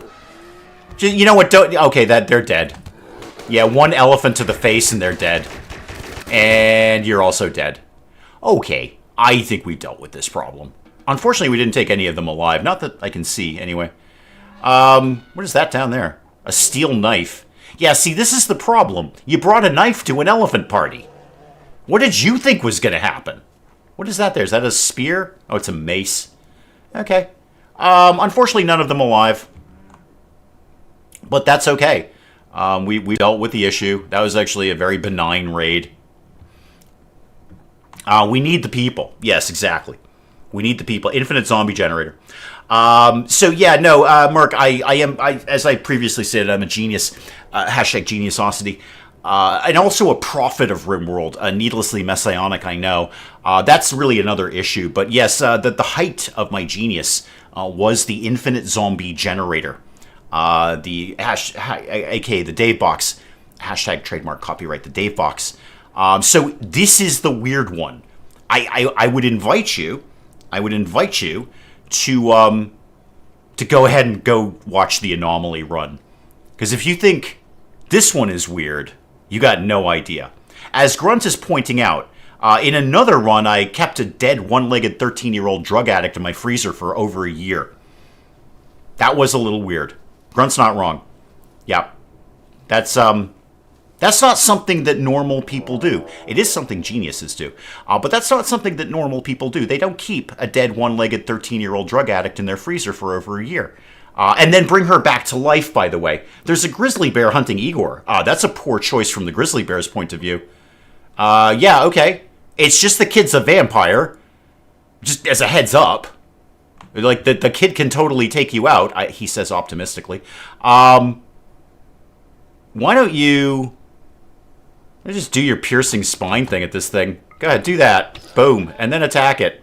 You know what, okay, they're dead. Yeah, one elephant to the face and they're dead. And you're also dead. Okay, I think we've dealt with this problem. Unfortunately, we didn't take any of them alive. Not that I can see, anyway. What is that down there? A steel knife. Yeah, see, this is the problem. You brought a knife to an elephant party. What did you think was gonna happen? What is that there? Is that a spear? Oh, it's a mace. Okay. Unfortunately, none of them alive. But that's okay. We dealt with the issue. That was actually a very benign raid. We need the people. Yes, exactly. We need the people. Infinite zombie generator. So yeah, no, Mark, as I previously said, I'm a genius. Hashtag geniusosity. And also a prophet of RimWorld. Needlessly messianic, I know. That's really another issue. But yes, the height of my genius was the infinite zombie generator. aka the Davebox. Hashtag trademark copyright the Davebox. So this is the weird one. I would invite you to go ahead and go watch the Anomaly run. Because if you think this one is weird, you got no idea. As Grunt is pointing out, in another run, I kept a dead one-legged 13-year-old drug addict in my freezer for over a year. That was a little weird. Grunt's not wrong. Yeah. That's not something that normal people do. It is something geniuses do. But that's not something that normal people do. They don't keep a dead one-legged 13-year-old drug addict in their freezer for over a year. And then bring her back to life, by the way. There's a grizzly bear hunting Igor. That's a poor choice from the grizzly bear's point of view. Yeah, okay. It's just the kid's a vampire. Just as a heads up. Like, the kid can totally take you out, he says optimistically. Why don't you... just do your piercing spine thing at this thing. Go ahead, do that. Boom. And then attack it.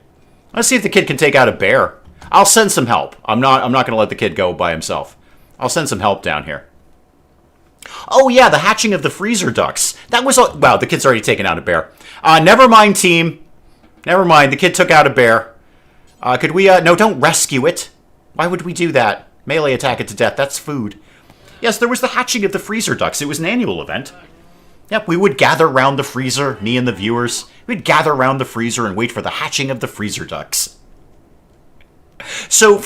Let's see if the kid can take out a bear. I'll send some help. I'm not going to let the kid go by himself. I'll send some help down here. Oh, yeah, the hatching of the freezer ducks. That was... wow, the kid's already taken out a bear. Never mind, team. Never mind. The kid took out a bear. Could we... no, don't rescue it. Why would we do that? Melee attack it to death. That's food. Yes, there was the hatching of the freezer ducks. It was an annual event. Yep, we would gather around the freezer, me and the viewers. We'd gather around the freezer and wait for the hatching of the freezer ducks. So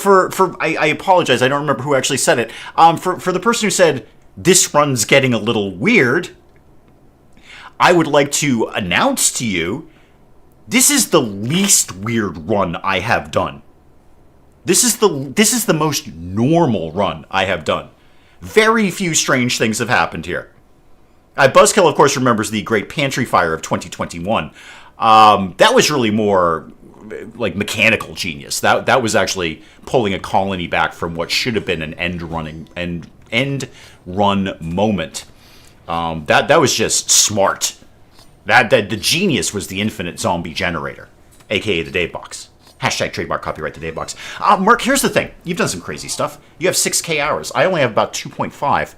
I apologize, I don't remember who actually said it. For the person who said, this run's getting a little weird, I would like to announce to you, this is the least weird run I have done. This is the most normal run I have done. Very few strange things have happened here. Buzzkill, of course, remembers the Great Pantry Fire of 2021. That was really more like mechanical genius. That was actually pulling a colony back from what should have been an end run moment. That was just smart. That the genius was the infinite zombie generator, aka the Davebox. Hashtag trademark copyright the Davebox. Mark, here's the thing. You've done some crazy stuff. You have 6K hours. I only have about 2.5.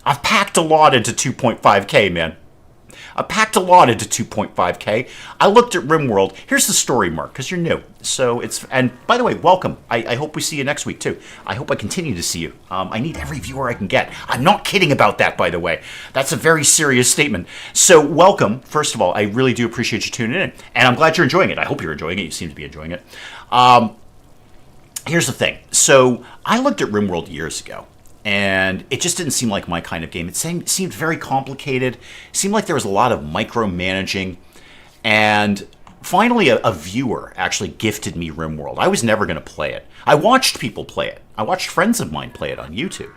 I've packed a lot into 2.5K, man. I packed a lot into 2.5K. I looked at RimWorld. Here's the story, Mark, because you're new. So it's... And by the way, welcome. I hope we see you next week, too. I hope I continue to see you. I need every viewer I can get. I'm not kidding about that, by the way. That's a very serious statement. So welcome. First of all, I really do appreciate you tuning in. And I'm glad you're enjoying it. I hope you're enjoying it. You seem to be enjoying it. here's the thing. So I looked at RimWorld years ago, and it just didn't seem like my kind of game. It seemed very complicated. It seemed like there was a lot of micromanaging. And finally, a viewer actually gifted me RimWorld. I was never going to play it. I watched people play it. I watched friends of mine play it on YouTube.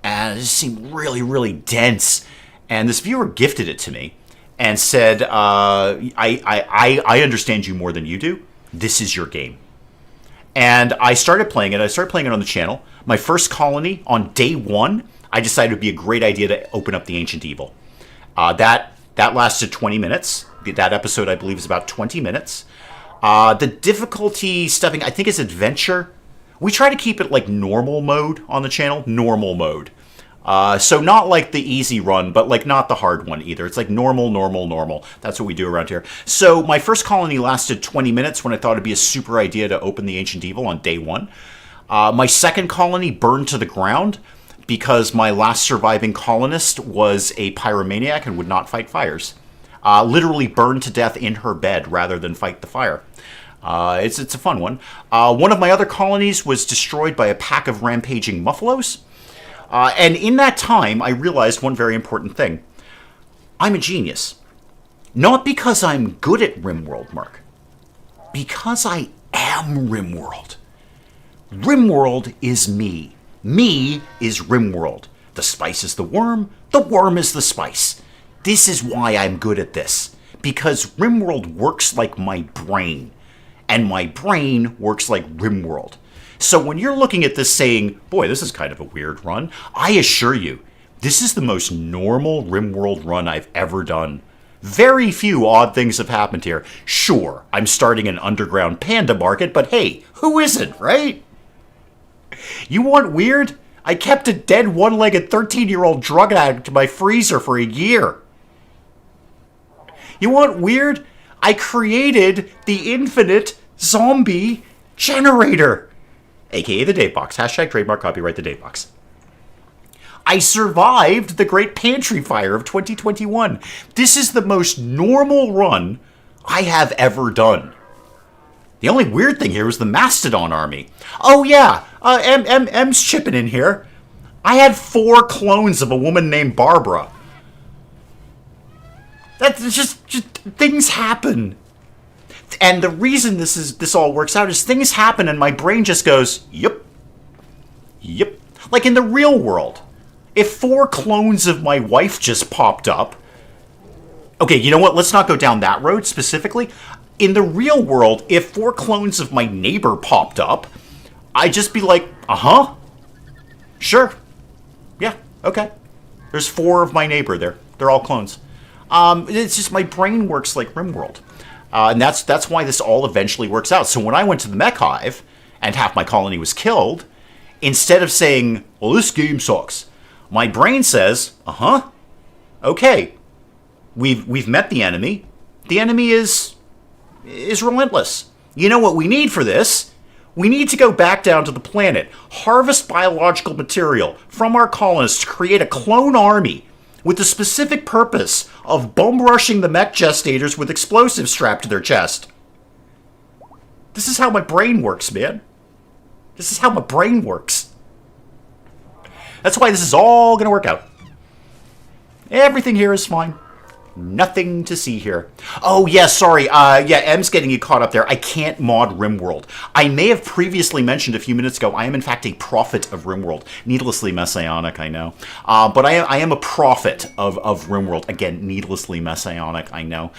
And it just seemed really, really dense. And this viewer gifted it to me and said, I understand you more than you do. This is your game. And I started playing it. I started playing it on the channel. My first colony, on day one, I decided it would be a great idea to open up the Ancient Evil. That lasted 20 minutes. That episode, I believe, is about 20 minutes. The difficulty stepping, I think, is adventure. We try to keep it like normal mode on the channel. Normal mode. So not like the easy run, but like not the hard one either. It's like normal, normal, normal. That's what we do around here. So my first colony lasted 20 minutes when I thought it'd be a super idea to open the Ancient Evil on day one. My second colony burned to the ground because my last surviving colonist was a pyromaniac and would not fight fires. Literally burned to death in her bed rather than fight the fire. It's a fun one. One of my other colonies was destroyed by a pack of rampaging muffalos. And in that time, I realized one very important thing. I'm a genius. Not because I'm good at RimWorld, Mark. Because I am RimWorld. RimWorld is me. Me is RimWorld. The spice is the worm is the spice. This is why I'm good at this. Because RimWorld works like my brain. And my brain works like RimWorld. So when you're looking at this saying, boy, this is kind of a weird run, I assure you, this is the most normal RimWorld run I've ever done. Very few odd things have happened here. Sure, I'm starting an underground panda market, but hey, who isn't, right? You want weird? I kept a dead one-legged 13-year-old drug addict in my freezer for a year. You want weird? I created the infinite zombie generator. AKA the Datebox. Hashtag trademark copyright the Datebox. I survived the Great Pantry Fire of 2021. This is the most normal run I have ever done. The only weird thing here was the Mastodon army. Oh yeah, M's chipping in here. I had 4 clones of a woman named Barbara. That's just things happen. And the reason this all works out is things happen and my brain just goes, yep. Like in the real world, if 4 clones of my wife just popped up, okay, you know what? Let's not go down that road specifically. In the real world, if 4 clones of my neighbor popped up, I'd just be like, sure. Yeah, okay. There's 4 of my neighbor there. They're all clones. It's just my brain works like RimWorld. And that's why this all eventually works out. So when I went to the mech hive and half my colony was killed, instead of saying, well, this game sucks, my brain says, okay, we've met the enemy. The enemy is relentless. You know what we need for this? We need to go back down to the planet, harvest biological material from our colonists to create a clone army with the specific purpose of bum-rushing the mech gestators with explosives strapped to their chest. This is how my brain works, man. This is how my brain works. That's why this is all going to work out. Everything here is fine. Nothing to see here. Oh, yeah, sorry. M's getting you caught up there. I can't mod RimWorld. I may have previously mentioned a few minutes ago, I am in fact a prophet of RimWorld. Needlessly messianic, I know. But I am a prophet of RimWorld. Again, needlessly messianic, I know.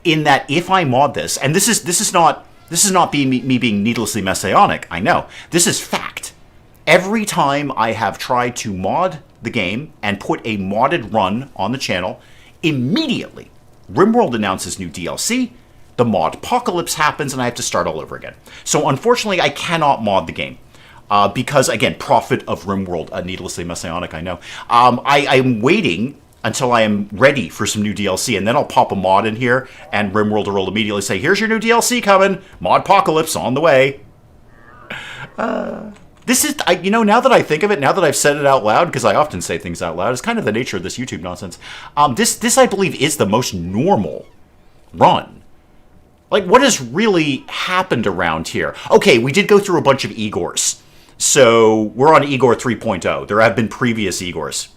In that if I mod this, and this is not me being needlessly messianic, I know. This is fact. Every time I have tried to mod the game and put a modded run on the channel, immediately, RimWorld announces new DLC, the mod apocalypse happens, and I have to start all over again. So unfortunately, I cannot mod the game. Because, again, prophet of RimWorld, needlessly messianic, I know. I'm waiting until I am ready for some new DLC, and then I'll pop a mod in here, and RimWorld will immediately say, here's your new DLC coming, mod apocalypse on the way. This is, now that I think of it, now that I've said it out loud, because I often say things out loud, it's kind of the nature of this YouTube nonsense. This I believe, is the most normal run Like, what has really happened around here? Okay, we did go through a bunch of Igors. So, we're on Igor 3.0. There have been previous Igors.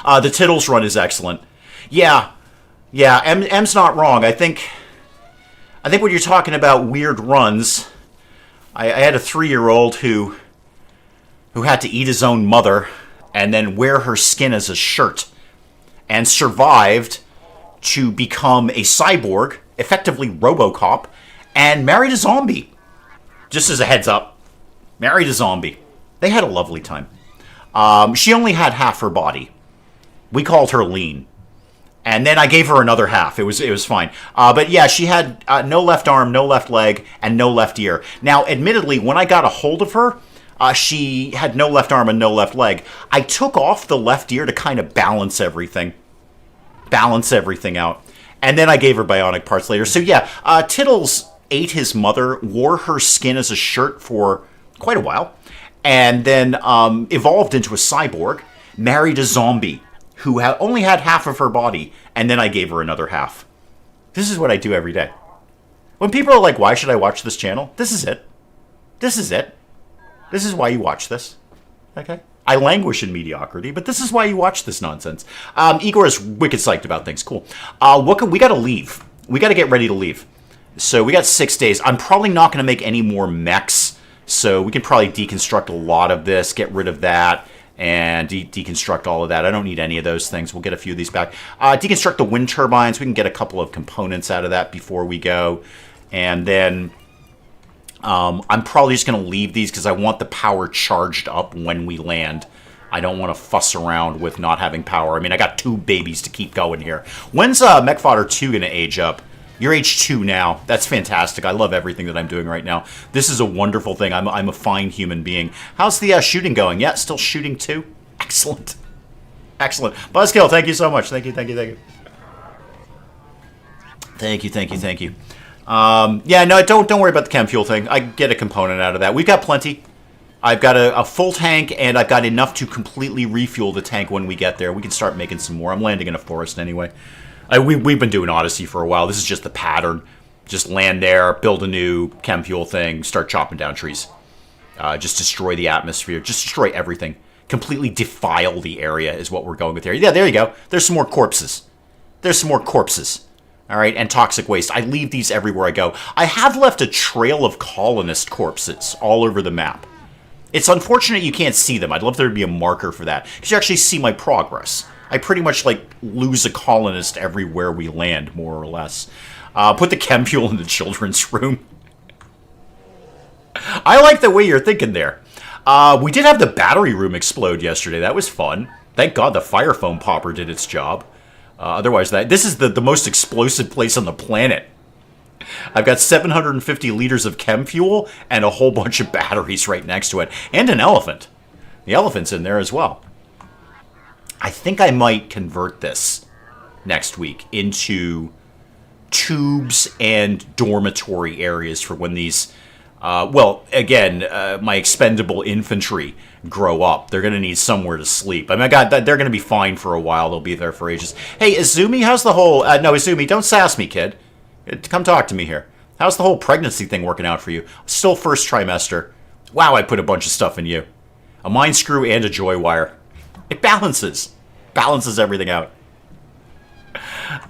The Tittles run is excellent. Yeah, M's not wrong. I think when you're talking about weird runs, I had a 3-year-old who had to eat his own mother and then wear her skin as a shirt and survived to become a cyborg, effectively RoboCop, and married a zombie. Just as a heads up, married a zombie. They had a lovely time. She only had half her body. We called her lean. And then I gave her another half. It was fine. But yeah, she had no left arm, no left leg, and no left ear. Now, admittedly, when I got a hold of her, she had no left arm and no left leg. I took off the left ear to kind of balance everything. Balance everything out. And then I gave her bionic parts later. So yeah, Tittles ate his mother, wore her skin as a shirt for quite a while, and then evolved into a cyborg, married a zombie who only had half of her body, and then I gave her another half. This is what I do every day. When people are like, why should I watch this channel? This is it. This is it. This is why you watch this. Okay? I languish in mediocrity, but this is why you watch this nonsense. Igor is wicked psyched about things. Cool. We gotta leave. We gotta get ready to leave. So we got 6 days. I'm probably not gonna make any more mechs, so we can probably deconstruct a lot of this, get rid of that, and deconstruct all of that. I don't need any of those things. We'll get a few of these back. Deconstruct the wind turbines. We can get a couple of components out of that before we go. And then I'm probably just going to leave these because I want the power charged up when we land. I don't want to fuss around with not having power. I mean, I got 2 babies to keep going here. When's Mech Fodder 2 going to age up? You're age 2 now. That's fantastic. I love everything that I'm doing right now. This is a wonderful thing. I'm a fine human being. How's the shooting going? Yeah, still shooting too? Excellent. Excellent. Buzzkill, thank you so much. Thank you. Thank you. Yeah, no, don't worry about the chem fuel thing. I get a component out of that. We've got plenty. I've got a full tank, and I've got enough to completely refuel the tank when we get there. We can start making some more. I'm landing in a forest anyway. We've been doing Odyssey for a while. This is just the pattern. Just land there, build a new chem fuel thing, start chopping down trees. Just destroy the atmosphere. Just destroy everything. Completely defile the area is what we're going with here. Yeah, there you go. There's some more corpses. All right, and toxic waste. I leave these everywhere I go. I have left a trail of colonist corpses all over the map. It's unfortunate you can't see them. I'd love there to be a marker for that, because you actually see my progress. I pretty much, lose a colonist everywhere we land, more or less. Put the chem fuel in the children's room. I like the way you're thinking there. We did have the battery room explode yesterday. That was fun. Thank God the fire foam popper did its job. Otherwise, this is the most explosive place on the planet. I've got 750 liters of chem fuel and a whole bunch of batteries right next to it. And an elephant. The elephant's in there as well. I think I might convert this next week into tubes and dormitory areas for when these, my expendable infantry grow up. They're going to need somewhere to sleep. I mean, they're going to be fine for a while. They'll be there for ages. Hey, Izumi, how's the whole... no, Izumi, don't sass me, kid. Come talk to me here. How's the whole pregnancy thing working out for you? Still first trimester. Wow, I put a bunch of stuff in you. A mind screw and a joy wire. It balances. Balances everything out.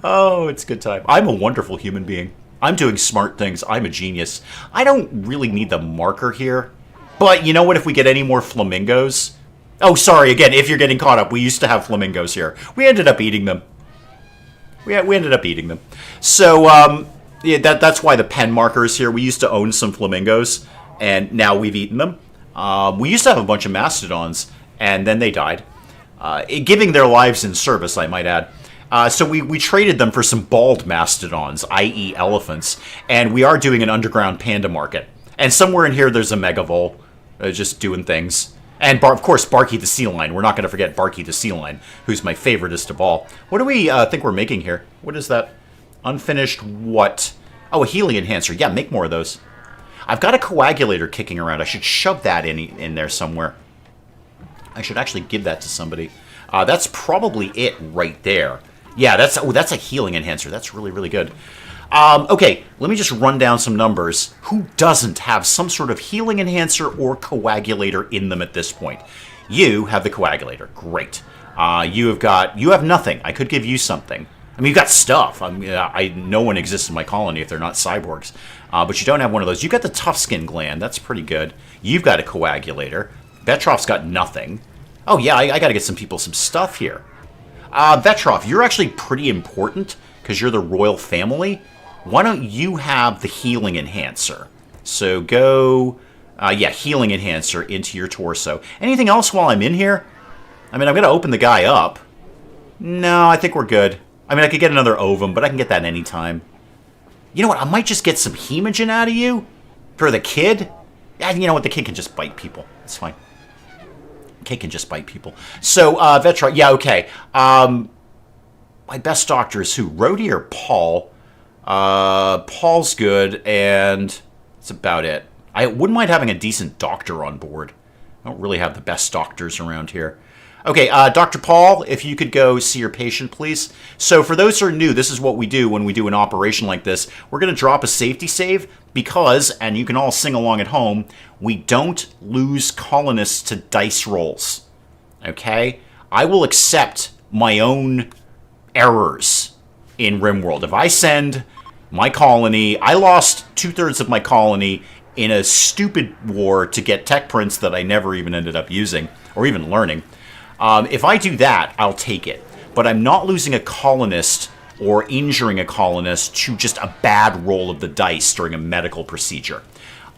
Oh, it's a good time. I'm a wonderful human being. I'm doing smart things. I'm a genius. I don't really need the marker here. But you know what? If we get any more flamingos... Oh, sorry. Again, if you're getting caught up, we used to have flamingos here. We ended up eating them. We ended up eating them. So, yeah, that's why the pen marker is here. We used to own some flamingos, and now we've eaten them. We used to have a bunch of mastodons, and then they died. Giving their lives in service, I might add. So we traded them for some bald mastodons, i.e. elephants, and we are doing an underground panda market. And somewhere in here there's a megavole, just doing things. And, of course, Barky the sea lion. We're not going to forget Barky the sea lion, who's my favoriteest of all. What do we think we're making here? What is that? Unfinished what? Oh, a healing enhancer. Yeah, make more of those. I've got a coagulator kicking around. I should shove that in there somewhere. I should actually give that to somebody. That's probably it right there. Yeah, that's a healing enhancer. That's really, really good. Okay, let me just run down some numbers. Who doesn't have some sort of healing enhancer or coagulator in them at this point? You have the coagulator. Great. You have nothing. I could give you something. I mean, you've got stuff. No one exists in my colony if they're not cyborgs. But you don't have one of those. You've got the tough skin gland. That's pretty good. You've got a coagulator. Vetrov's got nothing. Oh, yeah, I got to get some people some stuff here. Vetrov, you're actually pretty important because you're the royal family. Why don't you have the healing enhancer? So go, healing enhancer into your torso. Anything else while I'm in here? I mean, I'm going to open the guy up. No, I think we're good. I mean, I could get another ovum, but I can get that anytime. You know what? I might just get some hemogen out of you for the kid. You know what? The kid can just bite people. It's fine. The kid can just bite people. So, Vetra, yeah, okay. My best doctor is who? Rhodey or Paul? Paul's good, and that's about it. I wouldn't mind having a decent doctor on board. I don't really have the best doctors around here. Okay, Dr. Paul, if you could go see your patient, please. So for those who are new, this is what we do when we do an operation like this. We're going to drop a safety save because, and you can all sing along at home, we don't lose colonists to dice rolls. Okay? I will accept my own errors in RimWorld. If I send my colony, I lost 2/3 of my colony in a stupid war to get tech prints that I never even ended up using or even learning. If I do that, I'll take it. But I'm not losing a colonist or injuring a colonist to just a bad roll of the dice during a medical procedure.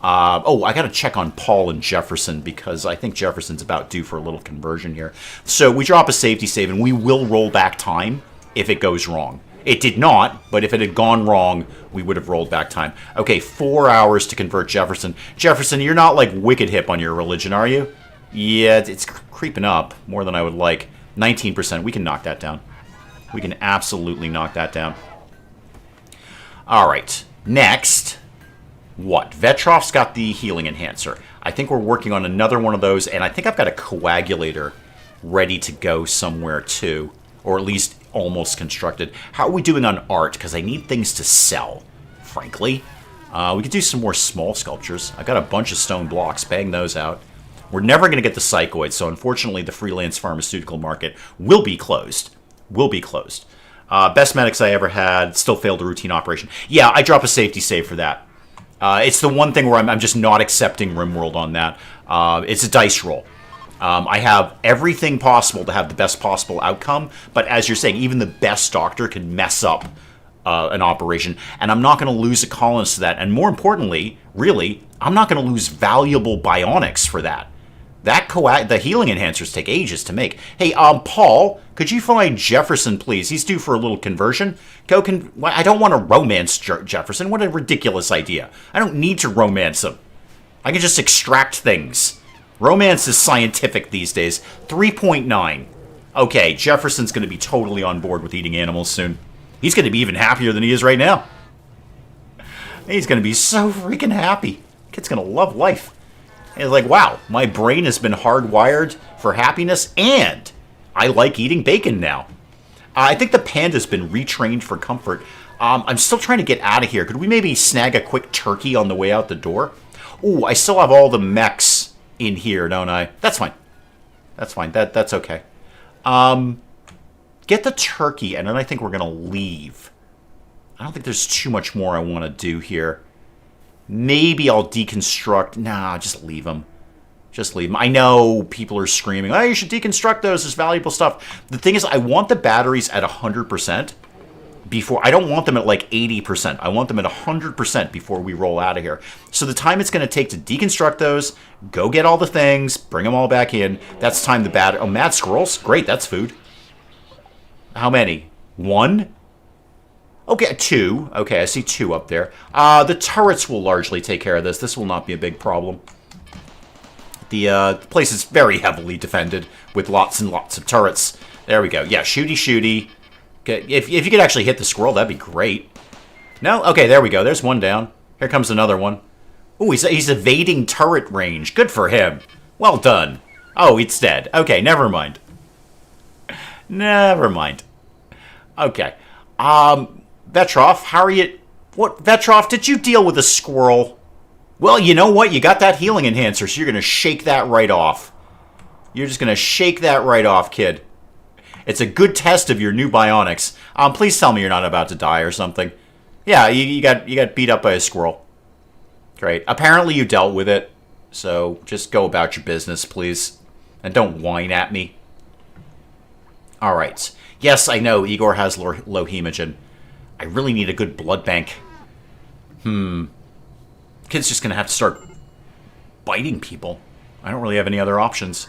I got to check on Paul and Jefferson because I think Jefferson's about due for a little conversion here. So we drop a safety save and we will roll back time if it goes wrong. It did not, but if it had gone wrong, we would have rolled back time. Okay, 4 hours to convert Jefferson. Jefferson, you're not like wicked hip on your religion, are you? Yeah, it's creeping up more than I would like. 19%. We can knock that down. We can absolutely knock that down. All right. Next. What? Vetrov's got the healing enhancer. I think we're working on another one of those, and I think I've got a coagulator ready to go somewhere too, or at least almost constructed. How are we doing on art? Because I need things to sell, frankly. We could do some more small sculptures. I've got a bunch of stone blocks. Bang those out. We're never going to get the psychoids, so unfortunately the freelance pharmaceutical market will be closed. Will be closed. Best medics I ever had, still failed a routine operation. Yeah, I drop a safety save for that. It's the one thing where I'm just not accepting RimWorld on that. It's a dice roll. I have everything possible to have the best possible outcome, but as you're saying, even the best doctor can mess up an operation, and I'm not going to lose a colonist to that. And more importantly, really, I'm not going to lose valuable bionics for that. The healing enhancers take ages to make. Hey, Paul, could you find Jefferson, please? He's due for a little conversion. I don't want to romance Jefferson. What a ridiculous idea. I don't need to romance him. I can just extract things. Romance is scientific these days. 3.9. Okay, Jefferson's going to be totally on board with eating animals soon. He's going to be even happier than he is right now. He's going to be so freaking happy. Kid's going to love life. It's like, wow, my brain has been hardwired for happiness, and I like eating bacon now. I think the panda's been retrained for comfort. I'm still trying to get out of here. Could we maybe snag a quick turkey on the way out the door? Ooh, I still have all the mechs in here, don't I? That's fine. That's fine. That's okay. Get the turkey, and then I think we're going to leave. I don't think there's too much more I want to do here. Maybe I'll deconstruct. Nah, just leave them. Just leave them. I know people are screaming, oh, you should deconstruct those. There's valuable stuff. The thing is, I want the batteries at 100% before. I don't want them at like 80%. I want them at 100% before we roll out of here. So the time it's going to take to deconstruct those, go get all the things, bring them all back in. That's time the battery. Oh, mad squirrels. Great, that's food. How many? 1? Okay, 2. Okay, I see 2 up there. The turrets will largely take care of this. This will not be a big problem. The place is very heavily defended with lots and lots of turrets. There we go. Yeah, shooty. Okay, if you could actually hit the squirrel, that'd be great. No? Okay, there we go. There's one down. Here comes another one. Ooh, he's evading turret range. Good for him. Well done. Oh, it's dead. Okay, never mind. Never mind. Okay. Vetrov, how are you? What, Vetroff, did you deal with a squirrel? Well, you know what? You got that healing enhancer, so you're going to shake that right off. You're just going to shake that right off, kid. It's a good test of your new bionics. Please tell me you're not about to die or something. Yeah, you got beat up by a squirrel. Great. Apparently you dealt with it, so just go about your business, please. And don't whine at me. Alright. Yes, I know, Igor has low hemogen. I really need a good blood bank. Kid's just going to have to start biting people. I don't really have any other options.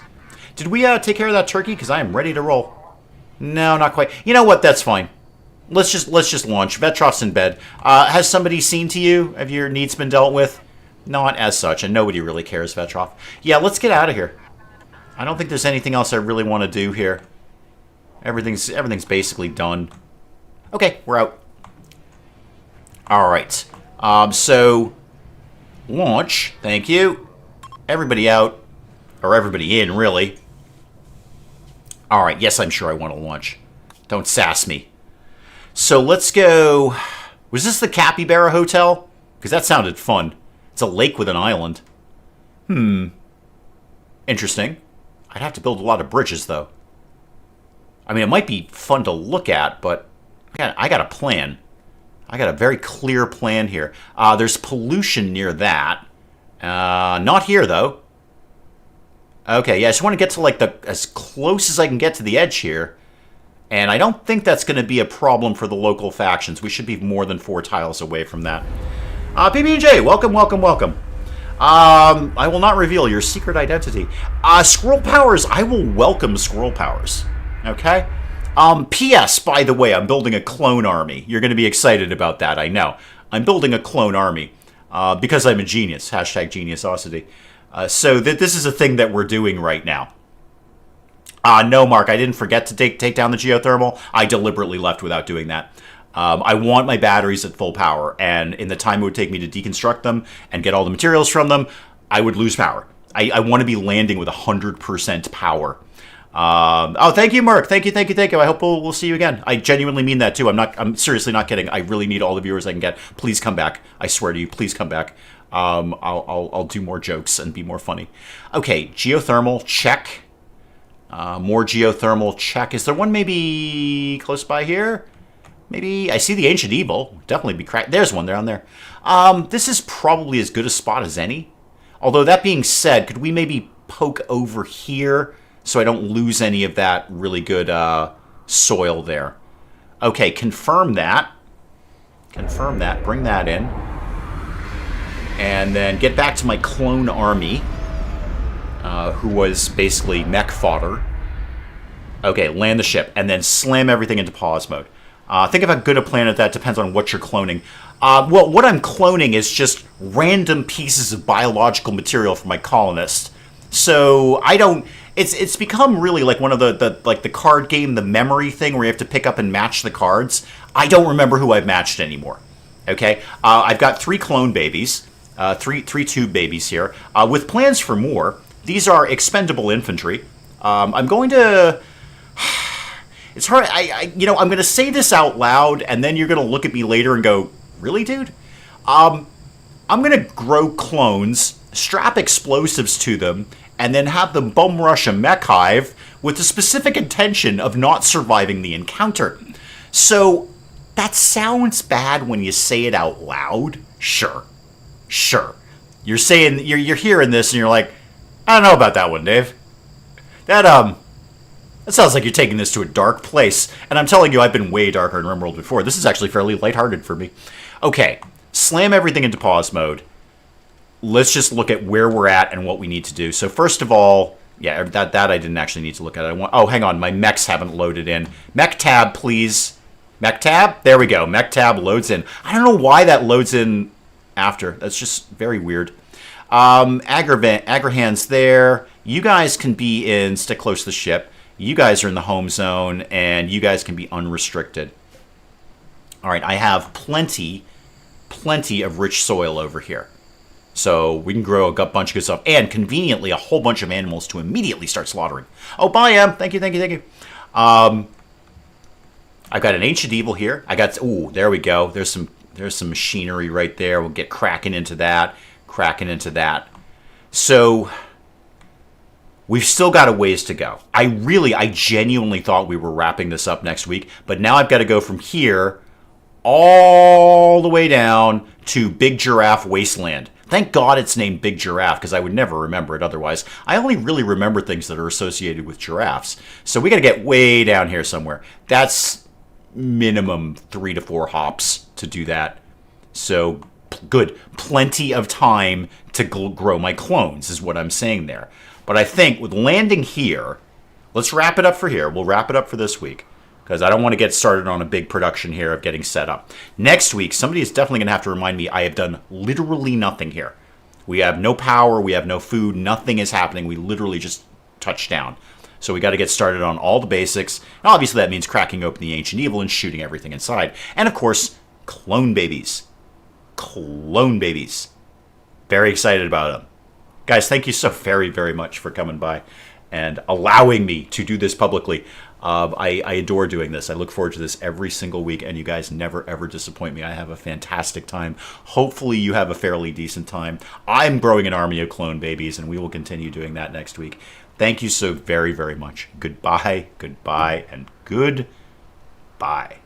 Did we take care of that turkey? Because I am ready to roll. No, not quite. You know what? That's fine. Let's just launch. Vetroff's in bed. Has somebody seen to you? Have your needs been dealt with? Not as such, and nobody really cares, Vetroff. Yeah, let's get out of here. I don't think there's anything else I really want to do here. Everything's basically done. Okay, we're out. All right. So launch. Thank you. Everybody out, or everybody in, really. All right. Yes, I'm sure I want to launch. Don't sass me. So let's go. Was this the Capybara Hotel? Because that sounded fun. It's a lake with an island. Interesting. I'd have to build a lot of bridges, though. I mean, it might be fun to look at, but I got a plan. I got a very clear plan here. There's pollution near that. Not here, though. Okay, yeah, I just want to get to, like, as close as I can get to the edge here. And I don't think that's going to be a problem for the local factions. We should be more than 4 tiles away from that. PB&J, welcome, welcome, welcome. I will not reveal your secret identity. Squirrel powers, I will welcome squirrel powers. Okay? P.S., by the way, I'm building a clone army. You're going to be excited about that, I know. I'm building a clone army because I'm a genius. Hashtag geniusosity. So this is a thing that we're doing right now. No, Mark, I didn't forget to take down the geothermal. I deliberately left without doing that. I want my batteries at full power, and in the time it would take me to deconstruct them and get all the materials from them, I would lose power. I want to be landing with 100% power. Oh, thank you, Mark. Thank you. I hope we'll see you again. I genuinely mean that, too. I'm seriously not kidding. I really need all the viewers I can get. Please come back. I swear to you, please come back. I'll do more jokes and be more funny. Okay, geothermal, check. More geothermal, check. Is there one maybe close by here? Maybe. I see the Ancient Evil. Definitely be cracked. There's one down there. This is probably as good a spot as any. Although, that being said, could we maybe poke over here so I don't lose any of that really good soil there? Okay, confirm that. Confirm that. Bring that in. And then get back to my clone army, who was basically mech fodder. Okay, land the ship, and then slam everything into pause mode. Think of how good a plan at that depends on what you're cloning. Well, what I'm cloning is just random pieces of biological material for my colonists. So I don't. It's become really like one of the card game, the memory thing where you have to pick up and match the cards. I don't remember who I've matched anymore. Okay, I've got 3 clone babies, three tube babies here, with plans for more. These are expendable infantry. I'm going to. It's hard. I'm going to say this out loud, and then you're going to look at me later and go, "Really, dude?" I'm going to grow clones, strap explosives to them, and then have them bum rush a mech hive with the specific intention of not surviving the encounter. So that sounds bad when you say it out loud. Sure. You're saying you're hearing this, and you're like, "I don't know about that one, Dave. That sounds like you're taking this to a dark place." And I'm telling you, I've been way darker in RimWorld before. This is actually fairly lighthearted for me. Okay, slam everything into pause mode. Let's just look at where we're at and what we need to do. So first of all, yeah, that I didn't actually need to look at. Hang on, my mechs haven't loaded in. Mech tab, please. Mech tab? There we go. Mech tab loads in. I don't know why that loads in after. That's just very weird. Agrahans there. You guys can be in, stick close to the ship. You guys are in the home zone, and you guys can be unrestricted. All right, I have plenty of rich soil over here. So we can grow a bunch of good stuff, and conveniently a whole bunch of animals to immediately start slaughtering. Oh, bye, Em. Thank you. I've got an Ancient Evil here. Ooh, there we go. There's There's some machinery right there. We'll get cracking into that, So we've still got a ways to go. I genuinely thought we were wrapping this up next week, but now I've got to go from here all the way down to Big Giraffe Wasteland. Thank God it's named Big Giraffe, because I would never remember it otherwise. I only really remember things that are associated with giraffes. So we got to get way down here somewhere. That's minimum 3 to 4 hops to do that. So good. Plenty of time to grow my clones is what I'm saying there. But I think with landing here, let's wrap it up for here. We'll wrap it up for this week, because I don't want to get started on a big production here of getting set up. Next week, somebody is definitely going to have to remind me I have done literally nothing here. We have no power, we have no food, nothing is happening. We literally just touched down. So we got to get started on all the basics. And obviously that means cracking open the Ancient Evil and shooting everything inside. And of course, clone babies. Clone babies. Very excited about them. Guys, thank you so very, very much for coming by and allowing me to do this publicly. I adore doing this. I look forward to this every single week, and you guys never, ever disappoint me. I have a fantastic time. Hopefully you have a fairly decent time. I'm growing an army of clone babies, and we will continue doing that next week. Thank you so very, very much. Goodbye, goodbye, and goodbye.